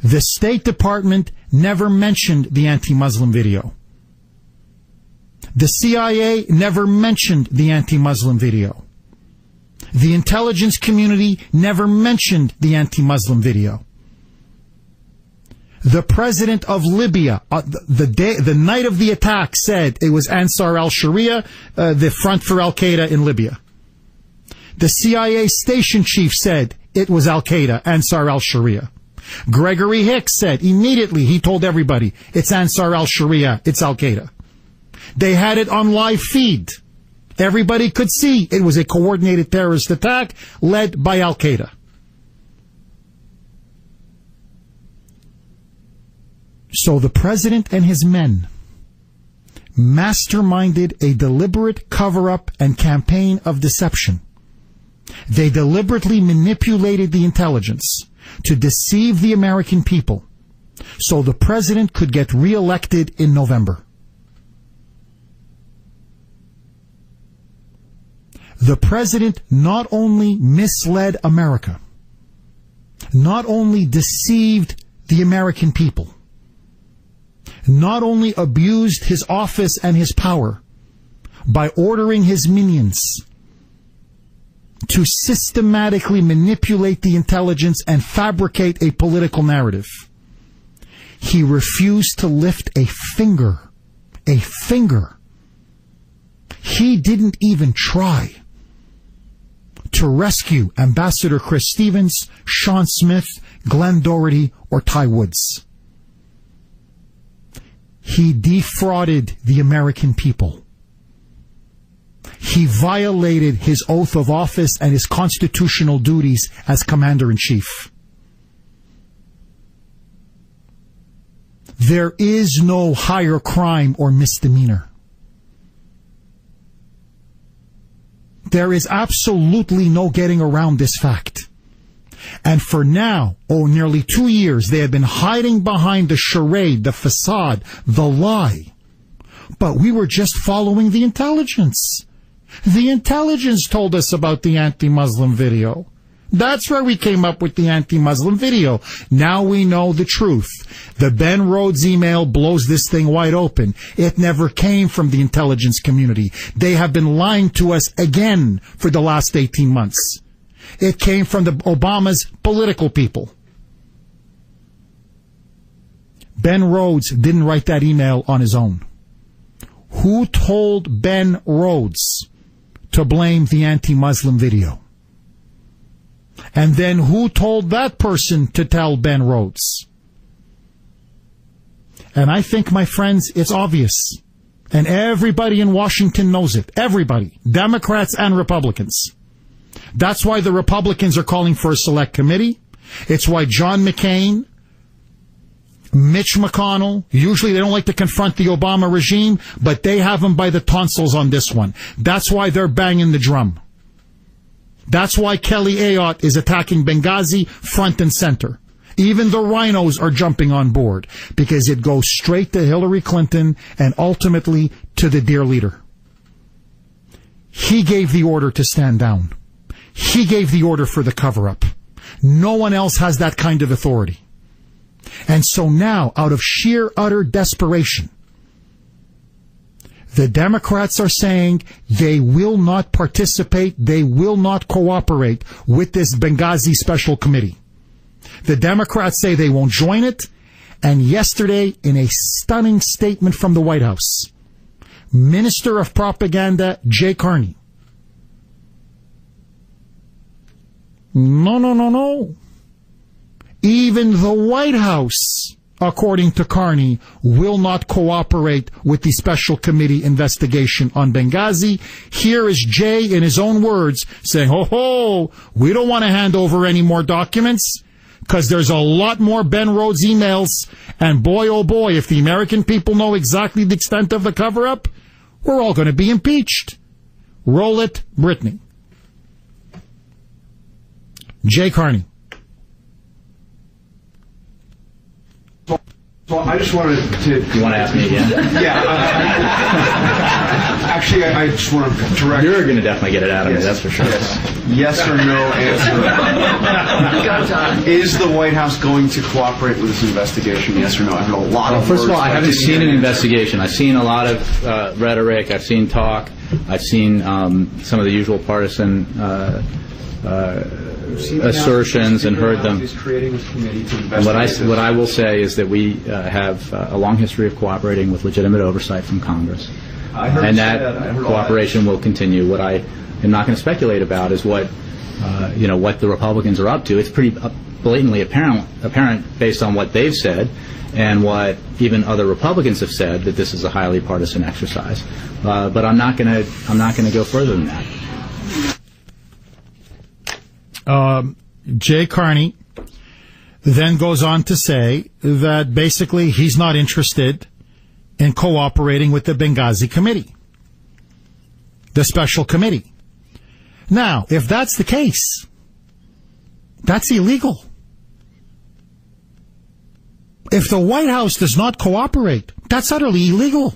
The State Department never mentioned the anti-Muslim video. The CIA never mentioned the anti-Muslim video. The intelligence community never mentioned the anti-Muslim video. The president of Libya, the night of the attack, said it was Ansar al-Sharia, the front for al-Qaeda in Libya. The CIA station chief said it was al-Qaeda, Ansar al-Sharia. Gregory Hicks said immediately, he told everybody, it's Ansar al-Sharia, it's al-Qaeda. They had it on live feed. Everybody could see it was a coordinated terrorist attack led by al-Qaeda. So the president and his men masterminded a deliberate cover-up and campaign of deception. They deliberately manipulated the intelligence to deceive the American people so the president could get reelected in November. The president not only misled America, not only deceived the American people, not only abused his office and his power by ordering his minions to systematically manipulate the intelligence and fabricate a political narrative. He refused to lift a finger. A finger. He didn't even try to rescue Ambassador Chris Stevens, Sean Smith, Glenn Doherty, or Ty Woods. He defrauded the American people. he violated his oath of office and his constitutional duties as commander-in-chief. There is no higher crime or misdemeanor. There is absolutely no getting around this fact. And for now, nearly 2 years, they have been hiding behind the charade, the facade, the lie. But we were just following the intelligence. The intelligence told us about the anti-Muslim video. That's where we came up with the anti-Muslim video. Now we know the truth. The Ben Rhodes email blows this thing wide open. It never came from the intelligence community. They have been lying to us again for the last 18 months. It came from the Obama's political people. Ben Rhodes didn't write that email on his own. Who told Ben Rhodes to blame the anti-Muslim video? And then who told that person to tell Ben Rhodes? And I think, my friends, it's obvious. And everybody in Washington knows it. Everybody. Democrats and Republicans. That's why the Republicans are calling for a select committee. It's why John McCain, Mitch McConnell, usually they don't like to confront the Obama regime, but they have them by the tonsils on this one. That's why they're banging the drum. That's why Kelly Ayotte is attacking Benghazi front and center. Even the rhinos are jumping on board because it goes straight to Hillary Clinton and ultimately to the dear leader. He gave the order to stand down. He gave the order for the cover-up. No one else has that kind of authority. And so now, out of sheer, utter desperation, the Democrats are saying they will not participate, they will not cooperate with this Benghazi Special Committee. The Democrats say they won't join it, and yesterday, in a stunning statement from the White House, Minister of Propaganda Jay Carney, No. Even the White House, according to Carney, will not cooperate with the special committee investigation on Benghazi. Here is Jay, in his own words, saying, we don't want to hand over any more documents because there's a lot more Ben Rhodes emails. And boy, oh boy, if the American people know exactly the extent of the cover-up, we're all going to be impeached. Roll it, Brittany. Jay Carney. So I just wanted to... You want to ask me again? Yeah. Actually, I just want to direct... You're going to definitely get it out of me, that's for sure. Yes or no answer. Is the White House going to cooperate with this investigation? Yes or no? I've heard a lot of First of all, I haven't seen an investigation. investigation. I've seen a lot of rhetoric. I've seen talk. I've seen some of the usual partisan... assertions and heard them. What I will say is that we have a long history of cooperating with legitimate oversight from Congress, and that cooperation will continue. What I am not going to speculate about is what the Republicans are up to. It's pretty blatantly apparent based on what they've said and what even other Republicans have said, that this is a highly partisan exercise. But I'm not going to go further than that. Jay Carney then goes on to say that basically he's not interested in cooperating with the Benghazi committee, the special committee. Now, if that's the case, that's illegal. If the White House does not cooperate, that's utterly illegal.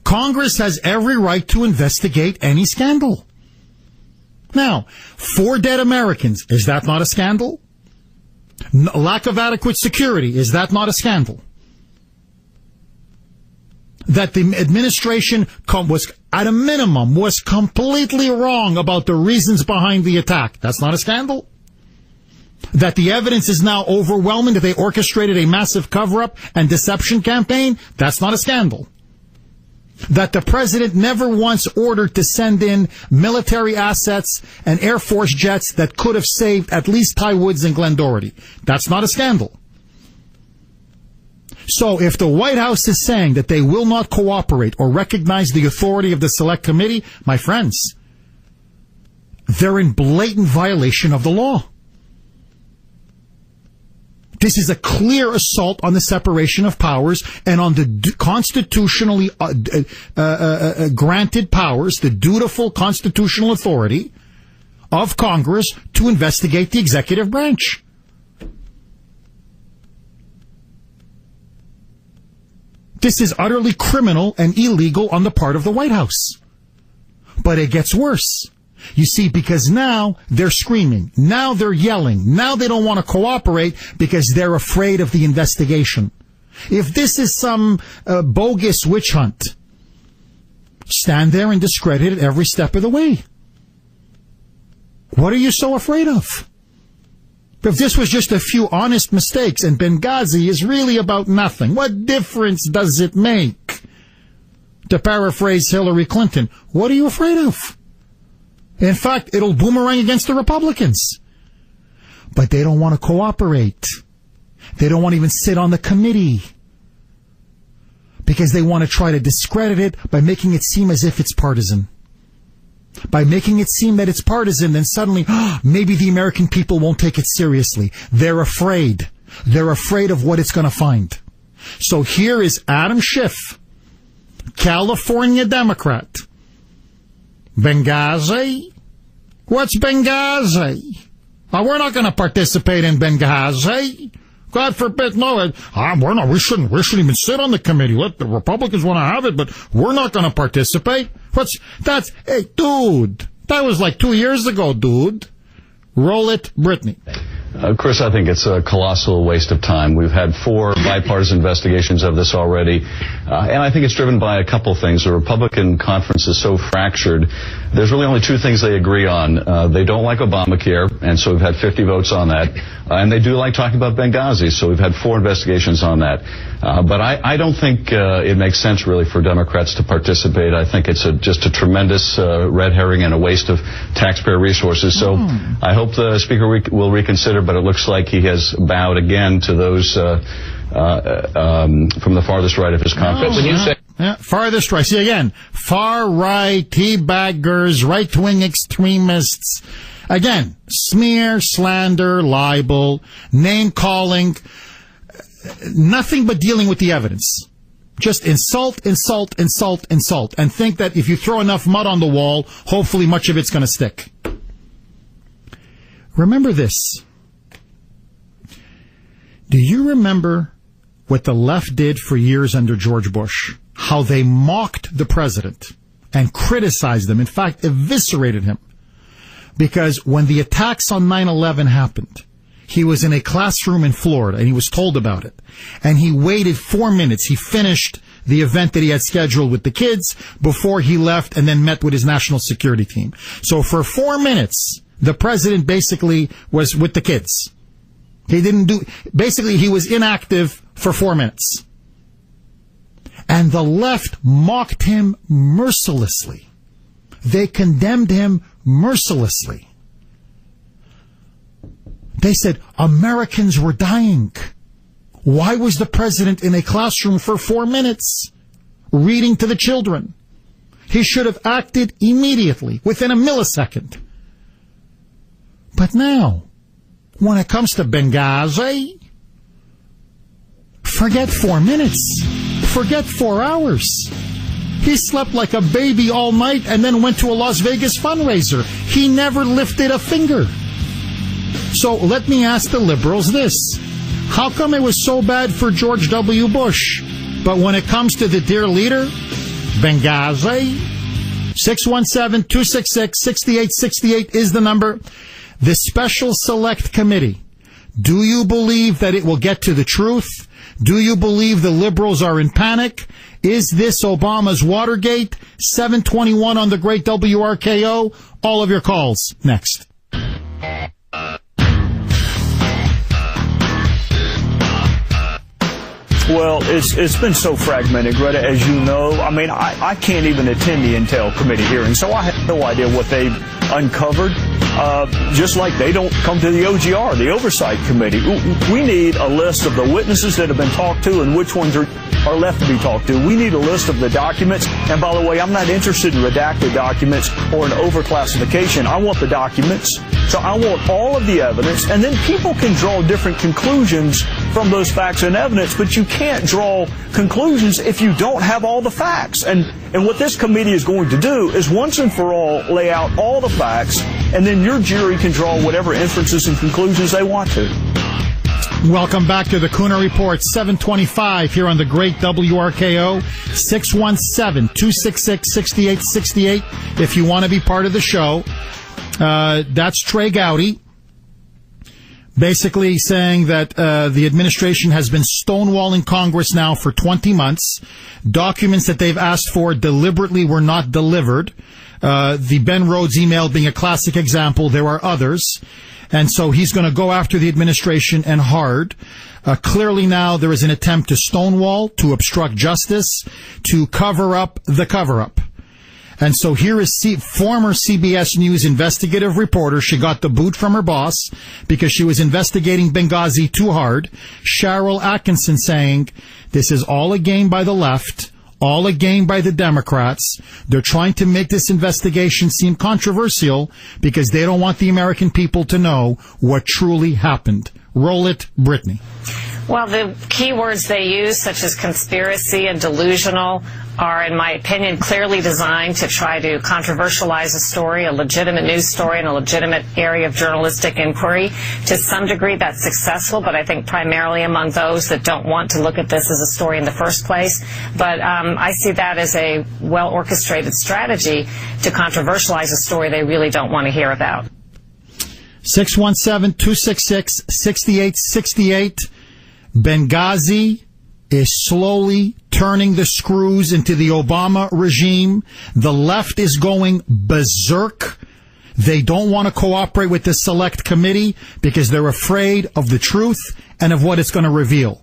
Congress has every right to investigate any scandal. Now, 4 dead Americans, is that not a scandal? Lack of adequate security, is that not a scandal? That the administration was, at a minimum, was completely wrong about the reasons behind the attack, that's not a scandal? That the evidence is now overwhelming, that they orchestrated a massive cover-up and deception campaign, that's not a scandal? That the president never once ordered to send in military assets and Air Force jets that could have saved at least Ty Woods and Glenn Doherty. That's not a scandal. So if the White House is saying that they will not cooperate or recognize the authority of the Select Committee, my friends, they're in blatant violation of the law. This is a clear assault on the separation of powers and on the constitutionally granted powers, the dutiful constitutional authority of Congress to investigate the executive branch. This is utterly criminal and illegal on the part of the White House. But it gets worse. You see, because now they're screaming, now they're yelling, now they don't want to cooperate because they're afraid of the investigation. If this is some bogus witch hunt, stand there and discredit it every step of the way. What are you so afraid of? If this was just a few honest mistakes and Benghazi is really about nothing, what difference does it make? To paraphrase Hillary Clinton, what are you afraid of? In fact, it'll boomerang against the Republicans. But they don't want to cooperate. They don't want to even sit on the committee. Because they want to try to discredit it by making it seem as if it's partisan. By making it seem that it's partisan, then suddenly, maybe the American people won't take it seriously. They're afraid. They're afraid of what it's going to find. So here is Adam Schiff, California Democrat. Benghazi? What's Benghazi? We're not going to participate in Benghazi. God forbid, no. We're not. We shouldn't even sit on the committee. Let the Republicans want to have it, but we're not going to participate. Hey, dude, that was like 2 years ago, dude. Roll it, Brittany. Chris, I think it's a colossal waste of time. We've had 4 bipartisan investigations of this already, and I think it's driven by a couple things. The Republican conference is so fractured. There's really only 2 things they agree on. They don't like Obamacare, and so we've had 50 votes on that. And they do like talking about Benghazi, so we've had 4 investigations on that. But I don't think it makes sense, really, for Democrats to participate. I think it's just a tremendous red herring and a waste of taxpayer resources. So I hope the Speaker will reconsider, but it looks like he has bowed again to those from the farthest right of his conference. When you say farthest right. See, again, far right, teabaggers, right-wing extremists. Again, smear, slander, libel, name-calling, nothing but dealing with the evidence. Just insult, insult, insult, insult, and think that if you throw enough mud on the wall, hopefully much of it's going to stick. Remember this. Do you remember what the left did for years under George Bush? How they mocked the president and criticized him, in fact, eviscerated him. Because when the attacks on 9/11 happened, he was in a classroom in Florida and he was told about it. And he waited 4 minutes. He finished the event that he had scheduled with the kids before he left and then met with his national security team. So for 4 minutes, the president basically was with the kids. Basically he was inactive for 4 minutes. And the left mocked him mercilessly. They condemned him mercilessly. They said Americans were dying. Why was the president in a classroom for 4 minutes reading to the children? He should have acted immediately, within a millisecond. But now, when it comes to Benghazi, forget 4 minutes. Forget 4 hours. He slept like a baby all night and then went to a Las Vegas fundraiser. He never lifted a finger. So let me ask the liberals this. How come it was so bad for George W. Bush? But when it comes to the dear leader, Benghazi, 617-266-6868 is the number. The Special Select Committee. Do you believe that it will get to the truth? Do you believe the liberals are in panic? Is this Obama's Watergate? 721 on the great WRKO. All of your calls next. Well, it's been so fragmented, Greta, as you know. I mean, I can't even attend the Intel committee hearing, so I have no idea what they've uncovered. just like they don't come to the OGR, the Oversight Committee. We need a list of the witnesses that have been talked to and which ones are left to be talked to. We need a list of the documents. And by the way, I'm not interested in redacted documents or an overclassification. I want the documents. So I want all of the evidence, and then people can draw different conclusions from those facts and evidence, but you can't draw conclusions if you don't have all the facts. And what this committee is going to do is once and for all lay out all the facts, and then your jury can draw whatever inferences and conclusions they want to. Welcome back to the Kuhner Report, 725 here on the great WRKO, 617-266-6868 if you want to be part of the show. That's Trey Gowdy basically saying that the administration has been stonewalling Congress now for 20 months. Documents that they've asked for deliberately were not delivered. The Ben Rhodes email being a classic example. There are others. And so he's going to go after the administration and hard. Clearly now there is an attempt to stonewall, to obstruct justice, to cover up the cover-up. And so here is former CBS News investigative reporter. She got the boot from her boss because she was investigating Benghazi too hard. Cheryl Atkinson saying, this is all a game by the left, all a game by the Democrats. They're trying to make this investigation seem controversial because they don't want the American people to know what truly happened. Roll it, Brittany. Well, the key words they use, such as conspiracy and delusional, are, in my opinion, clearly designed to try to controversialize a story, a legitimate news story, and a legitimate area of journalistic inquiry. To some degree, that's successful, but I think primarily among those that don't want to look at this as a story in the first place. But I see that as a well-orchestrated strategy to controversialize a story they really don't want to hear about. 617-266-6868. Benghazi is slowly turning the screws into the Obama regime. The left is going berserk. They don't want to cooperate with this select committee because they're afraid of the truth and of what it's going to reveal.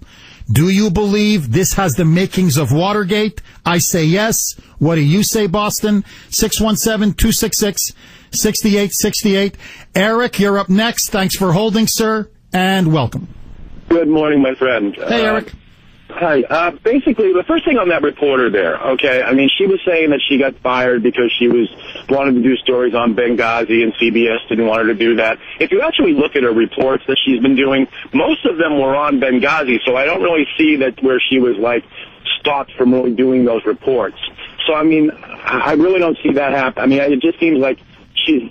Do you believe this has the makings of Watergate? I say yes. What do you say, Boston? 617-266-6868. Eric, you're up next. Thanks for holding, sir, and welcome. Good morning, my friend. Hey, Eric. Hi. Basically, the first thing on that reporter there, okay, I mean, she was saying that she got fired because she wanted to do stories on Benghazi and CBS didn't want her to do that. If you actually look at her reports that she's been doing, most of them were on Benghazi, so I don't really see that where she was, like, stopped from really doing those reports. So, I mean, I really don't see that happen. I mean, it just seems like she's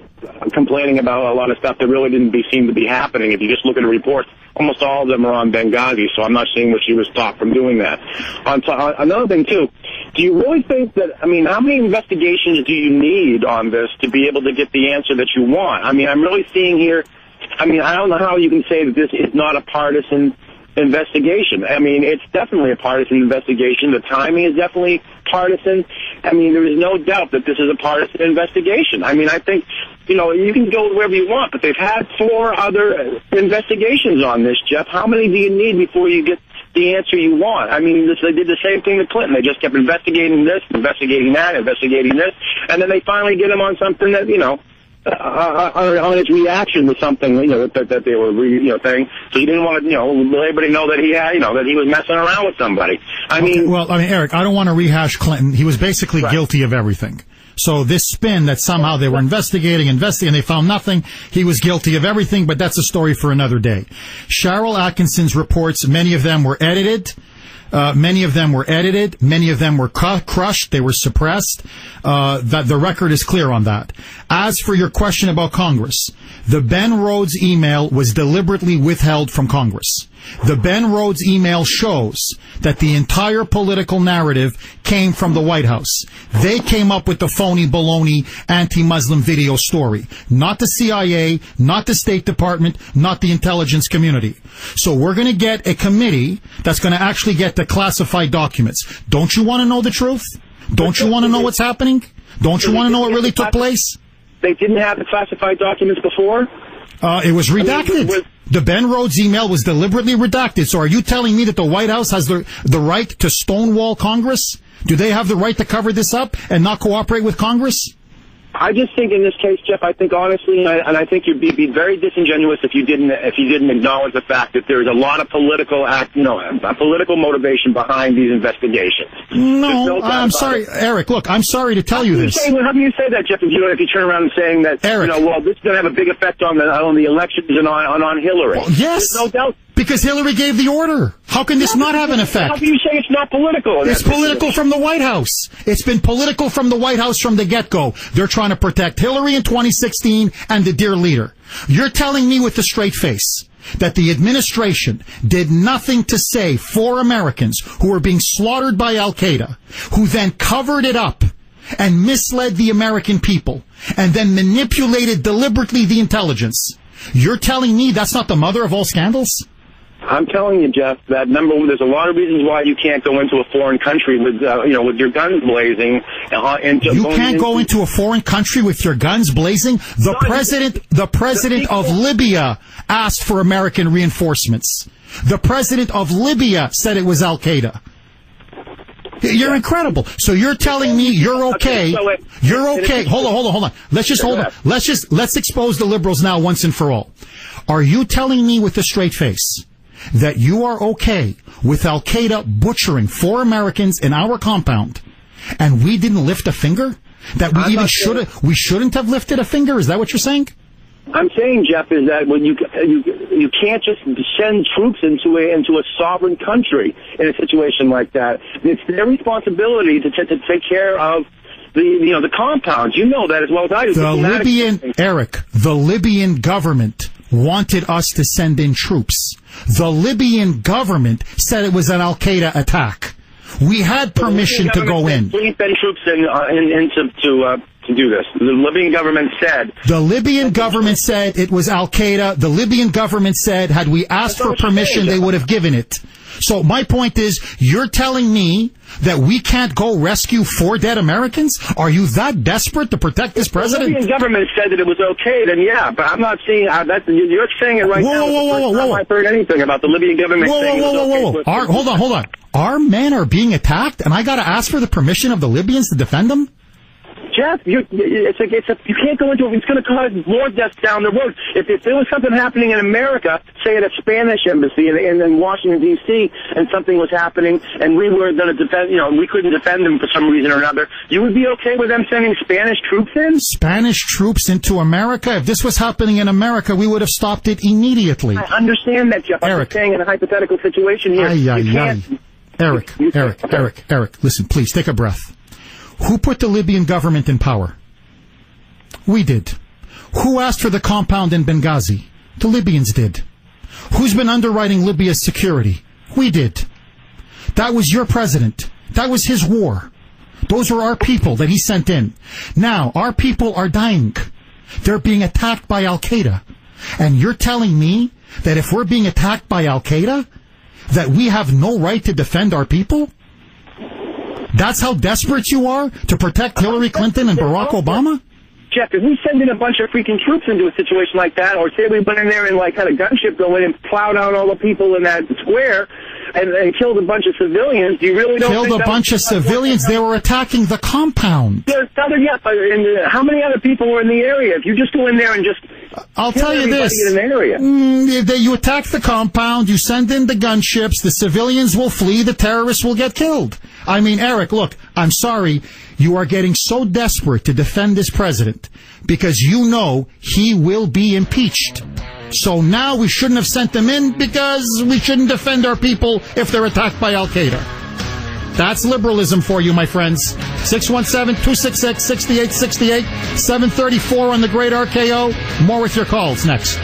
complaining about a lot of stuff that really didn't seem to be happening. If you just look at the reports, almost all of them are on Benghazi, so I'm not seeing where she was stopped from doing that. Another thing, too, do you really think that, I mean, how many investigations do you need on this to be able to get the answer that you want? I mean, I'm really seeing here, I mean, I don't know how you can say that this is not a partisan investigation. I mean, it's definitely a partisan investigation. The timing is definitely partisan. I mean, there is no doubt that this is a partisan investigation. I mean, I think, you know, you can go wherever you want, but they've had 4 other investigations on this, Jeff. How many do you need before you get the answer you want? I mean, they did the same thing to Clinton. They just kept investigating this, investigating that, investigating this, and then they finally get him on something that, you know, on his reaction to something, you know, that they were, saying. So he didn't want to, let everybody know that he had, that he was messing around with somebody. I mean, Eric, I don't want to rehash Clinton. He was basically guilty of everything. So this spin that somehow they were investigating, and they found nothing. He was guilty of everything, but that's a story for another day. Cheryl Atkinson's reports, many of them were edited. Many of them were crushed. They were suppressed. That the record is clear on that. As for your question about Congress, the Ben Rhodes email was deliberately withheld from Congress. The Ben Rhodes email shows that the entire political narrative came from the White House. They came up with the phony baloney anti-Muslim video story. Not the CIA, not the State Department, not the intelligence community. So we're going to get a committee that's going to actually get the classified documents. Don't you want to know the truth? Don't you want to know what's happening? Don't you want to know what really took place? They didn't have the classified documents before? It was redacted. The Ben Rhodes email was deliberately redacted. So are you telling me that the White House has the right to stonewall Congress? Do they have the right to cover this up and not cooperate with Congress? I just think in this case, Jeff, I think honestly, and I think you'd be very disingenuous if you didn't acknowledge the fact that there's a lot of political political motivation behind these investigations. No, I'm sorry, Eric. Look, I'm sorry to tell you this. How can you say that, Jeff? If you turn around and saying that, Eric, well, this is going to have a big effect on the elections and on Hillary. Well, yes, there's no doubt. Because Hillary gave the order. How can this not have an effect? How can you say it's not political? It's political from the White House. It's been political from the White House from the get-go. They're trying to protect Hillary in 2016 and the dear leader. You're telling me with a straight face that the administration did nothing to save 4 Americans who were being slaughtered by Al-Qaeda, who then covered it up and misled the American people and then manipulated deliberately the intelligence. You're telling me that's not the mother of all scandals? I'm telling you, Jeff, that there's a lot of reasons why you can't go into a foreign country with your guns blazing. You can't go into a foreign country with your guns blazing? The president of Libya asked for American reinforcements. The president of Libya said it was Al-Qaeda. You're incredible. So you're telling me you're okay. You're okay. Hold on. Let's expose the liberals now once and for all. Are you telling me with a straight face that you are okay with Al-Qaeda butchering 4 Americans in our compound and we didn't lift a finger? That we shouldn't have lifted a finger? Is that what you're saying? I'm saying, Jeff, is that when you can't just send troops into a sovereign country in a situation like that. It's their responsibility to take care of the compounds. You know that as well as I do. The Libyan government wanted us to send in troops. The Libyan government said it was an Al-Qaeda attack. We had permission to go in. Please send troops to do this. The Libyan government said. The Libyan government said it was Al-Qaeda. The Libyan government said had we asked for permission, they would have given it. So my point is, you're telling me that we can't go rescue 4 dead Americans? Are you that desperate to protect this president? The Libyan government said that it was okay, then yeah, but I'm not seeing you're saying it right now. Whoa. I've heard anything about the Libyan government saying it was okay. Hold on. Our men are being attacked, and I got to ask for the permission of the Libyans to defend them? Jeff, you can't go into it. It's going to cause more deaths down the road. If there was something happening in America, say at a Spanish embassy in Washington, D.C., and something was happening, and we were going to defend, we couldn't defend them for some reason or another, you would be okay with them sending Spanish troops in? Spanish troops into America? If this was happening in America, we would have stopped it immediately. I understand that, Jeff. I'm saying in a hypothetical situation here, Eric, listen, please, take a breath. Who put the Libyan government in power? We did. Who asked for the compound in Benghazi? The Libyans did. Who's been underwriting Libya's security? We did. That was your president. That was his war. Those were our people that he sent in. Now, our people are dying. They're being attacked by Al-Qaeda. And you're telling me that if we're being attacked by Al-Qaeda, that we have no right to defend our people? That's how desperate you are to protect Hillary Clinton and Barack Obama? Jeff, if we send in a bunch of freaking troops into a situation like that, or say we went in there and had a gunship go in and plowed out all the people in that square and killed a bunch of civilians, do you really don't killed a bunch of civilians? They were attacking the compound. How many other people were in the area? If you just go in there and just I'll tell you this. In an area. You attack the compound, you send in the gunships, the civilians will flee, the terrorists will get killed. I mean, Eric, look, I'm sorry. You are getting so desperate to defend this president because you know he will be impeached. So now we shouldn't have sent them in because we shouldn't defend our people if they're attacked by Al-Qaeda. That's liberalism for you, my friends. 617-266-6868, 734 on the Great RKO. More with your calls next.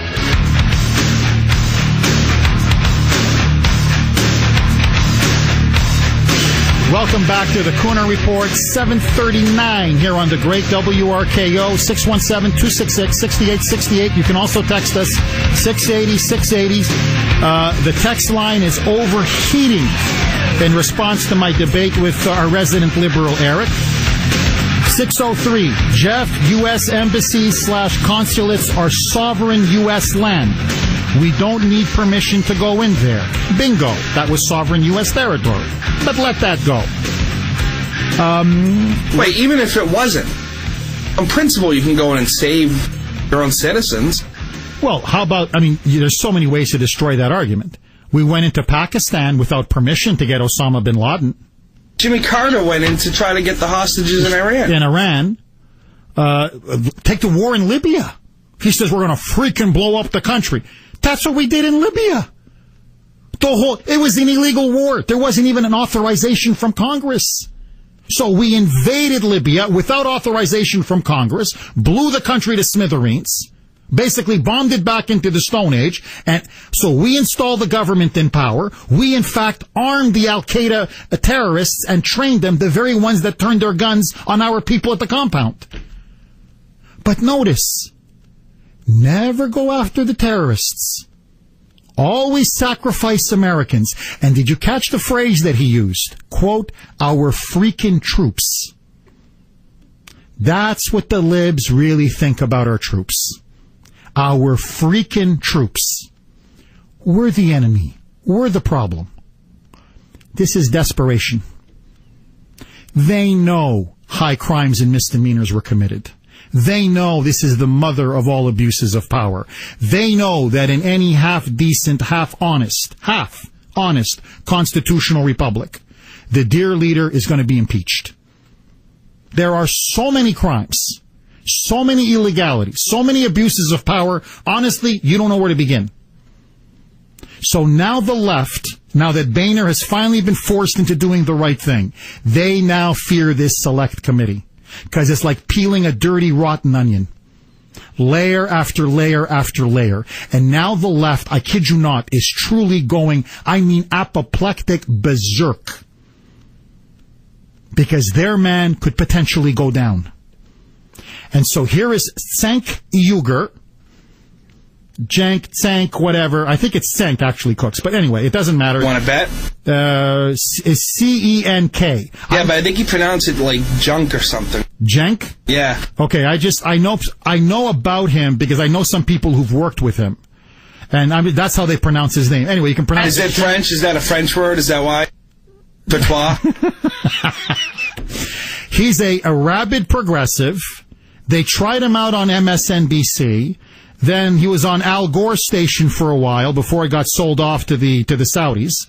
Welcome back to the Kuhner Report, 739 here on the Great WRKO, 617-266-6868. You can also text us, 680-680. The text line is overheating in response to my debate with our resident liberal, Eric. 603, Jeff, U.S. embassies / consulates are sovereign U.S. land. We don't need permission to go in there. Bingo. That was sovereign U.S. territory. But let that go. Wait, even if it wasn't, On principle, you can go in and save your own citizens. Well, how about, there's so many ways to destroy that argument. We went into Pakistan without permission to get Osama bin Laden. Jimmy Carter went in to try to get the hostages in Iran. In Iran. Take the war in Libya. He says we're going to freaking blow up the country. That's what we did in Libya. It was an illegal war. There wasn't even an authorization from Congress. So we invaded Libya without authorization from Congress, blew the country to smithereens, basically bombed it back into the Stone Age, and so we installed the government in power. We, in fact, armed the Al-Qaeda terrorists and trained them, the very ones that turned their guns on our people at the compound. But notice, never go after the terrorists. Always sacrifice Americans. And did you catch the phrase that he used? Quote, our freaking troops. That's what the libs really think about our troops. Our freaking troops. We're the enemy. We're the problem. This is desperation. They know high crimes and misdemeanors were committed. They know this is the mother of all abuses of power. They know that in any half-decent, half-honest constitutional republic, the dear leader is going to be impeached. There are so many crimes, so many illegalities, so many abuses of power. Honestly, you don't know where to begin. So now the left, now that Boehner has finally been forced into doing the right thing, they now fear this select committee. Because it's like peeling a dirty, rotten onion. Layer after layer after layer. And now the left, I kid you not, is truly going, apoplectic berserk. Because their man could potentially go down. And so here is Cenk Uygur. Cenk, whatever. I think it's Cenk, actually, Cooks. But anyway, it doesn't matter. Want to bet? It's C-E-N-K. Yeah, but I think you pronounce it like junk or something. Jenk? Yeah. Okay, I know about him because I know some people who've worked with him. And that's how they pronounce his name. Anyway, you can pronounce it. Is it French? Is that a French word? Is that why? Patois? He's a rabid progressive. They tried him out on MSNBC. Then he was on Al Gore's station for a while before he got sold off to the Saudis.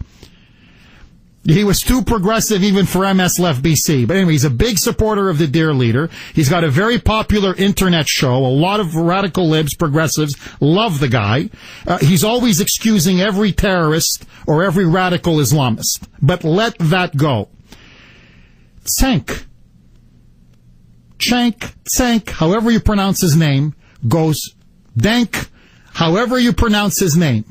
He was too progressive even for MS Left BC. But anyway, he's a big supporter of the dear leader. He's got a very popular internet show. A lot of radical libs, progressives, love the guy. He's always excusing every terrorist or every radical Islamist. But let that go. Cenk, however you pronounce his name, goes... Dank, however you pronounce his name,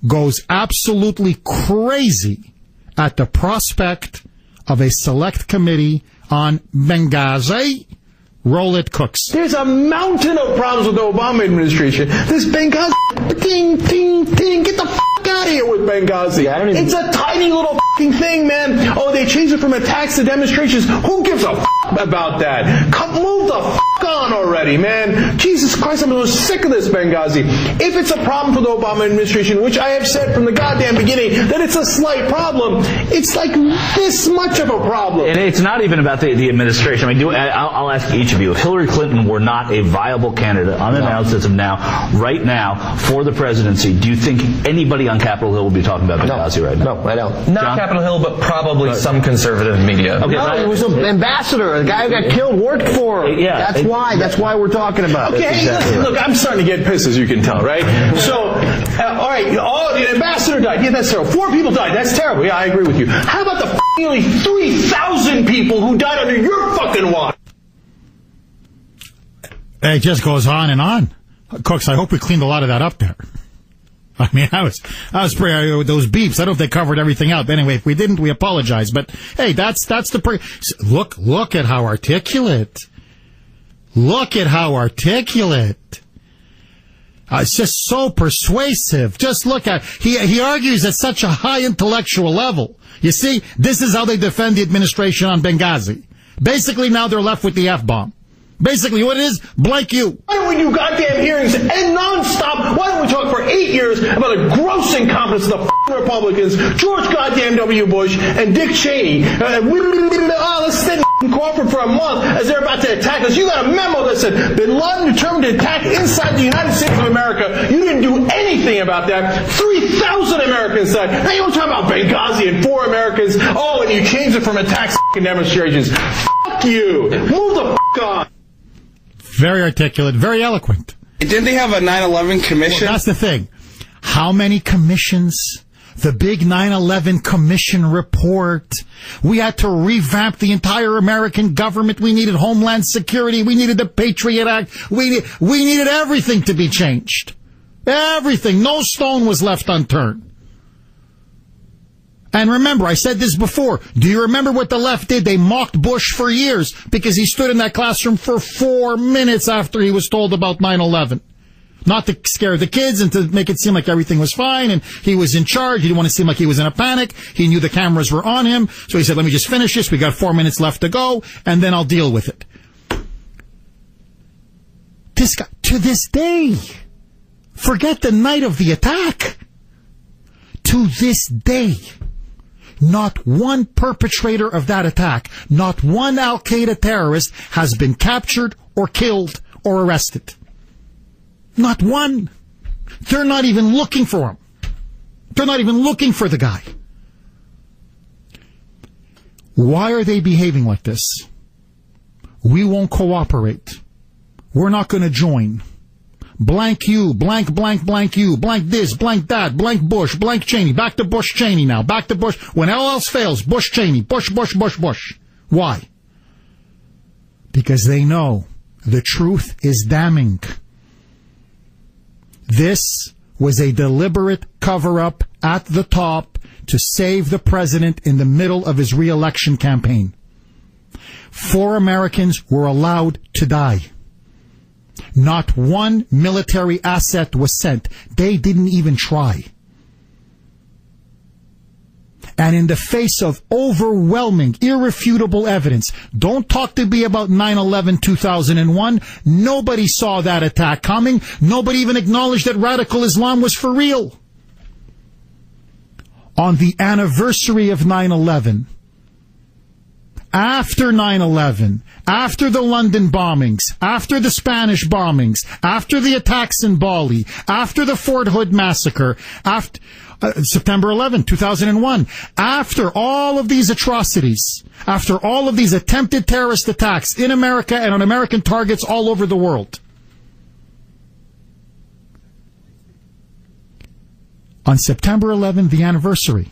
goes absolutely crazy at the prospect of a select committee on Benghazi. Roll it, Cooks. There's a mountain of problems with the Obama administration. This Benghazi, ting, get the fuck out of here with Benghazi. It's a tiny little thing, man. Oh, they changed it from attacks to demonstrations. Who gives a about that? Move the on already, man. Jesus Christ, I'm so sick of this Benghazi. If it's a problem for the Obama administration, which I have said from the goddamn beginning that it's a slight problem, it's like this much of a problem. And it's not even about the administration. I'll ask each of you, if Hillary Clinton were not a viable candidate, unannounced as of now, right now, for the presidency, do you think anybody on Capitol Hill will be talking about Benghazi right now? No, I don't. Not John? Capitol Hill, but probably some conservative media. Okay, no, he was an ambassador. A guy who got killed worked for him. Yeah, That's why we're talking about it. Okay, exactly look, I'm starting to get pissed, as you can tell, right? So, all right, the ambassador died. Yeah, that's terrible. 4 people died. That's terrible. Yeah, I agree with you. How about the nearly 3,000 people who died under your fucking watch? It just goes on and on. Cooks, I hope we cleaned a lot of that up there. I was pretty, with those beeps. I don't know if they covered everything out. But anyway, if we didn't, we apologize. But hey, that's look at how articulate. Look at how articulate. It's just so persuasive. Just look at, he argues at such a high intellectual level. You see, this is how they defend the administration on Benghazi. Basically, now they're left with the F-bomb. Basically, what it is, blank you. Why don't we do goddamn hearings and nonstop? Why don't we talk for 8 years about the gross incompetence of the Republicans, George goddamn W. Bush, and Dick Cheney? Let's sit and cooperate for a month as they're about to attack us. You got a memo that said, Bin Laden determined to attack inside the United States of America. You didn't do anything about that. 3,000 Americans died. Now you want to talk about Benghazi and 4 Americans. Oh, and you changed it from attacks to demonstrations. Fuck you. Move the on. Very articulate, very eloquent. Didn't they have a 9/11 commission? Well, that's the thing. How many commissions? The big 9/11 commission report. We had to revamp the entire American government. We needed Homeland Security. We needed the Patriot Act. We needed everything to be changed. Everything. No stone was left unturned. And remember, I said this before. Do you remember what the left did? They mocked Bush for years because he stood in that classroom for 4 minutes after he was told about 9/11. Not to scare the kids and to make it seem like everything was fine and he was in charge. He didn't want to seem like he was in a panic. He knew the cameras were on him. So he said, let me just finish this. We got 4 minutes left to go and then I'll deal with it. This guy, to this day, forget the night of the attack. To this day, not one perpetrator of that attack, not one Al-Qaeda terrorist has been captured or killed or arrested. Not one. They're not even looking for him. They're not even looking for the guy. Why are they behaving like this? We won't cooperate. We're not going to join. Blank you, blank, blank, blank you, blank this, blank that, blank Bush, blank Cheney. Back to Bush Cheney now. Back to Bush. When all else fails, Bush Cheney. Bush, Bush, Bush, Bush. Why? Because they know the truth is damning. This was a deliberate cover-up at the top to save the president in the middle of his re-election campaign. 4 Americans were allowed to die. Not one military asset was sent. They didn't even try. And in the face of overwhelming, irrefutable evidence, don't talk to me about 9/11-2001. Nobody saw that attack coming. Nobody even acknowledged that radical Islam was for real. On the anniversary of 9/11, after 9/11, after the London bombings, after the Spanish bombings, after the attacks in Bali, after the Fort Hood massacre, after September 11, 2001, after all of these atrocities, after all of these attempted terrorist attacks in America and on American targets all over the world, on September 11, the anniversary,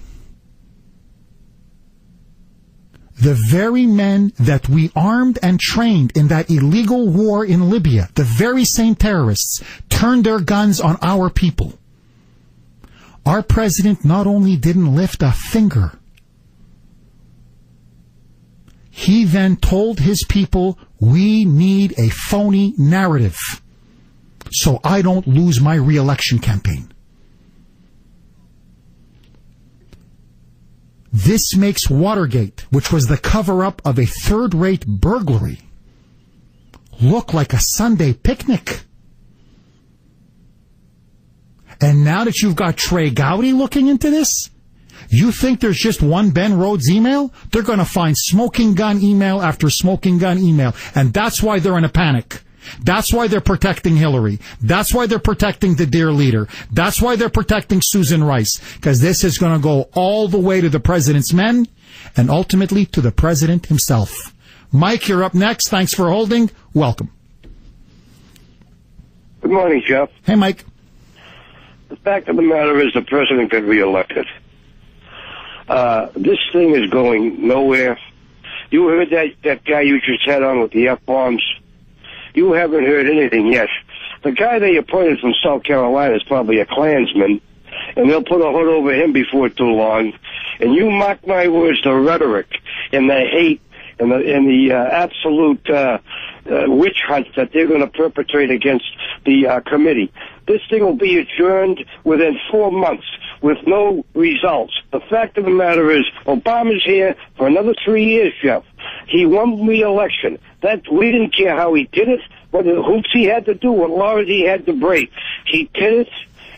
the very men that we armed and trained in that illegal war in Libya, the very same terrorists, turned their guns on our people. Our president not only didn't lift a finger, he then told his people, we need a phony narrative so I don't lose my re-election campaign. This makes Watergate, which was the cover-up of a third-rate burglary, look like a Sunday picnic. And now that you've got Trey Gowdy looking into this, you think there's just one Ben Rhodes email? They're going to find smoking gun email after smoking gun email. And that's why they're in a panic. That's why they're protecting Hillary. That's why they're protecting the dear leader. That's why they're protecting Susan Rice. Because this is going to go all the way to the president's men and ultimately to the president himself. Mike, you're up next. Thanks for holding. Welcome. Good morning, Jeff. Hey, Mike. The fact of the matter is the president got reelected. This thing is going nowhere. You heard that guy you just had on with the F-bombs? You haven't heard anything yet. The guy they appointed from South Carolina is probably a Klansman, and they'll put a hood over him before too long. And you mark my words, the rhetoric and the hate and the absolute witch hunt that they're going to perpetrate against the committee. This thing will be adjourned within 4 months with no results. The fact of the matter is, Obama's here for another 3 years, Jeff. He won re-election. We didn't care how he did it, what hoops he had to do, what laws he had to break. He did it,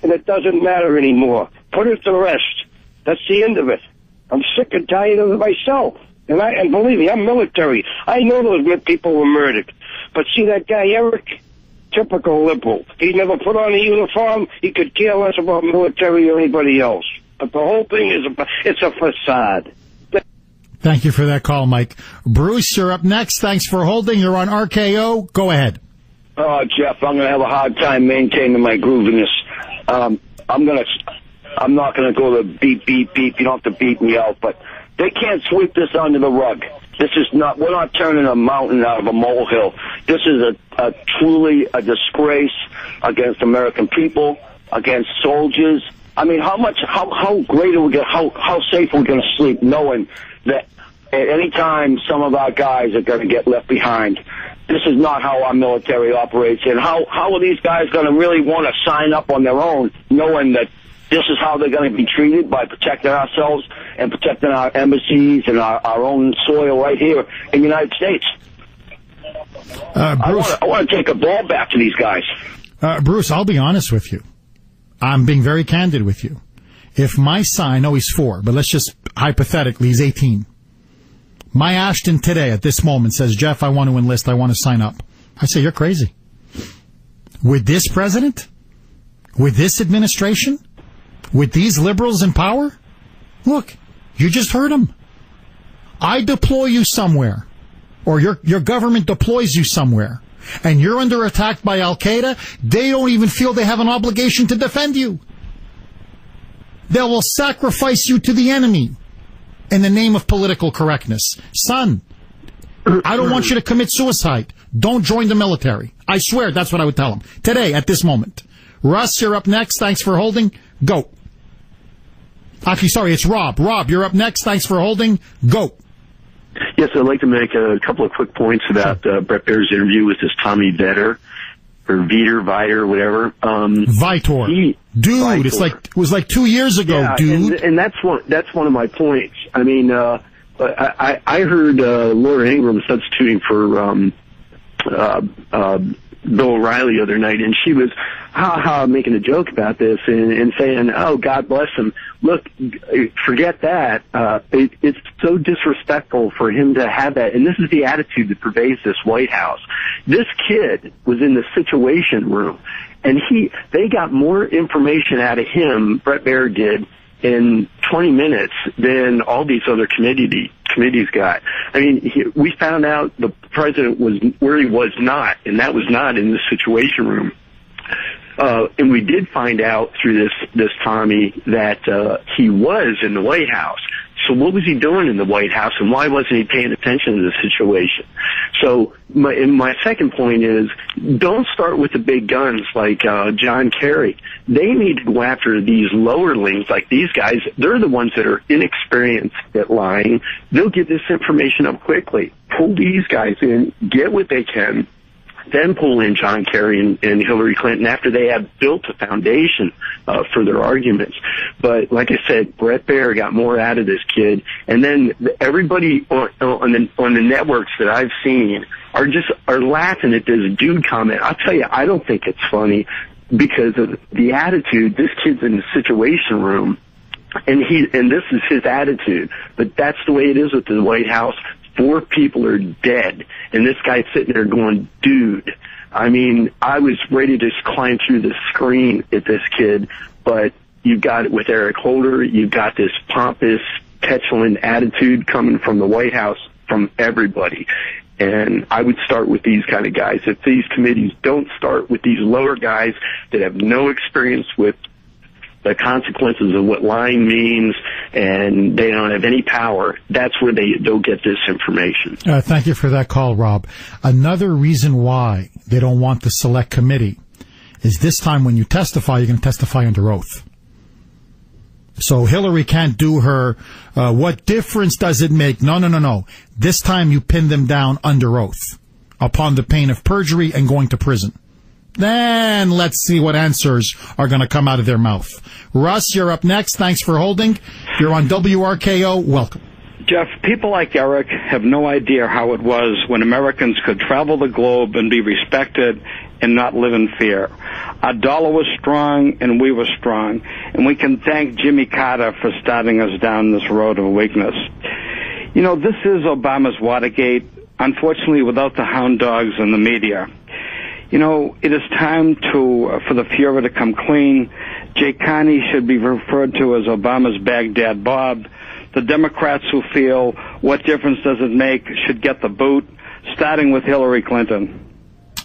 and it doesn't matter anymore. Put it to rest. That's the end of it. I'm sick and tired of it myself. And believe me, I'm military. I know those good people were murdered. But see that guy, Eric? Typical liberal. He never put on a uniform. He could care less about military or anybody else. But the whole thing it's a facade. Thank you for that call, Mike. Bruce, you're up next. Thanks for holding. You're on RKO. Go ahead. Oh, Jeff, I'm going to have a hard time maintaining my grooviness. I'm not going to go to beep, beep, beep. You don't have to beep me out, but they can't sweep this under the rug. We're not turning a mountain out of a molehill. This is a truly a disgrace against American people, against soldiers. I mean, how great are we going how safe are we going to sleep knowing that at any time some of our guys are going to get left behind? This is not how our military operates. And how are these guys going to really want to sign up on their own, knowing that this is how they're going to be treated by protecting ourselves and protecting our embassies and our own soil right here in the United States? Bruce, I want to take a ball back to these guys. Bruce, I'll be honest with you. I'm being very candid with you. If my son, I know he's 4, but let's just hypothetically, he's 18. My Ashton today at this moment says, Jeff, I want to enlist. I want to sign up. I say, you're crazy. With this president? With this administration? With these liberals in power? Look, you just heard him. I deploy you somewhere, or your government deploys you somewhere, and you're under attack by Al-Qaeda, they don't even feel they have an obligation to defend you. They will sacrifice you to the enemy in the name of political correctness. Son, I don't want you to commit suicide. Don't join the military. I swear that's what I would tell him. Today, at this moment. Russ, you're up next. Thanks for holding. Go. Actually, sorry, it's Rob. Rob, you're up next. Thanks for holding. Go. Yes, I'd like to make a couple of quick points about Brett Baer's interview with this Tommy Vetter, or Vitor, whatever. Vitor. Dude, Vitor. it was like 2 years ago, yeah, dude. And that's one of my points. I mean, I heard Laura Ingraham substituting for Bill O'Reilly the other night, and she was making a joke about this and saying, oh, God bless him. Look, forget that. It's so disrespectful for him to have that. And this is the attitude that pervades this White House. This kid was in the Situation Room, and they got more information out of him, Brett Baer did, in 20 minutes than all these other committees got. I mean, we found out the president was where he was not, and that was not in the Situation Room. And we did find out through this Tommy that he was in the White House. So what was he doing in the White House, and why wasn't he paying attention to the situation? So my second point is, don't start with the big guns like John Kerry. They need to go after these lowerlings like these guys. They're the ones that are inexperienced at lying. They'll get this information up quickly. Pull these guys in, get what they can, then pull in John Kerry and Hillary Clinton after they have built a foundation for their arguments. But like I said, Brett Baer got more out of this kid, and then everybody on the networks that I've seen are laughing at this dude comment. I'll tell you, I don't think it's funny because of the attitude. This kid's in the Situation Room, and this is his attitude. But that's the way it is with the White House. 4 people are dead, and this guy's sitting there going, dude. I mean, I was ready to just climb through the screen at this kid, but you've got it with Eric Holder. You've got this pompous, petulant attitude coming from the White House, from everybody. And I would start with these kind of guys. If these committees don't start with these lower guys that have no experience with the consequences of what lying means, and they don't have any power, that's where they'll get this information. Thank you for that call, Rob. Another reason why they don't want the select committee is this time when you testify, you're going to testify under oath. So Hillary can't do her, what difference does it make? No. This time you pin them down under oath upon the pain of perjury and going to prison. Then let's see what answers are going to come out of their mouth. Russ, you're up next. Thanks for holding. You're on WRKO. Welcome. Jeff, people like Eric have no idea how it was when Americans could travel the globe and be respected and not live in fear. Our dollar was strong and we were strong, and we can thank Jimmy Carter for starting us down this road of weakness. You know, this is Obama's Watergate, unfortunately without the hound dogs and the media. You know, it is time for the Fuhrer to come clean. Jay Carney should be referred to as Obama's Baghdad Bob. The Democrats who feel, what difference does it make, should get the boot, starting with Hillary Clinton.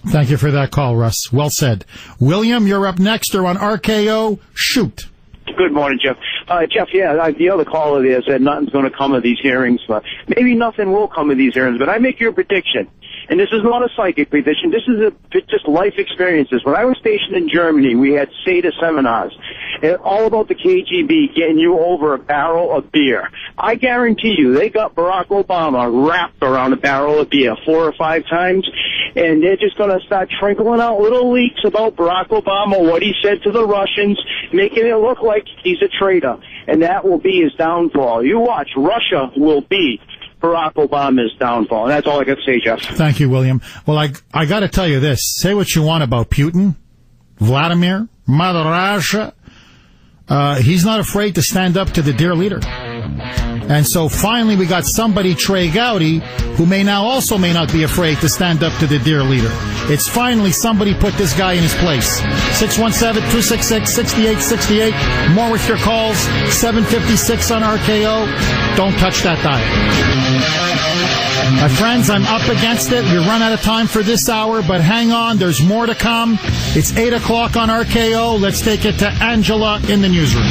Thank you for that call, Russ. Well said. William, you're up next. You're on RKO. Shoot. Good morning, Jeff. Jeff, the other caller there said nothing's going to come of these hearings. Maybe nothing will come of these hearings, but I make your prediction. And this is not a psychic prediction. This is just life experiences. When I was stationed in Germany, we had SETA seminars, and all about the KGB getting you over a barrel of beer. I guarantee you, they got Barack Obama wrapped around a barrel of beer 4 or 5 times, and they're just going to start trickling out little leaks about Barack Obama, what he said to the Russians, making it look like he's a traitor. And that will be his downfall. You watch, Russia will be Barack Obama's downfall. And that's all I got to say, Jeff. Thank you, William. Well, I got to tell you this. Say what you want about Putin, Vladimir, Mother Russia. He's not afraid to stand up to the dear leader. And so finally we got somebody, Trey Gowdy, who may not be afraid to stand up to the dear leader. It's finally somebody put this guy in his place. 617-266-6868. More with your calls. 756 on RKO. Don't touch that dial. My friends, I'm up against it. We run out of time for this hour, but hang on. There's more to come. It's 8 o'clock on RKO. Let's take it to Angela in the newsroom.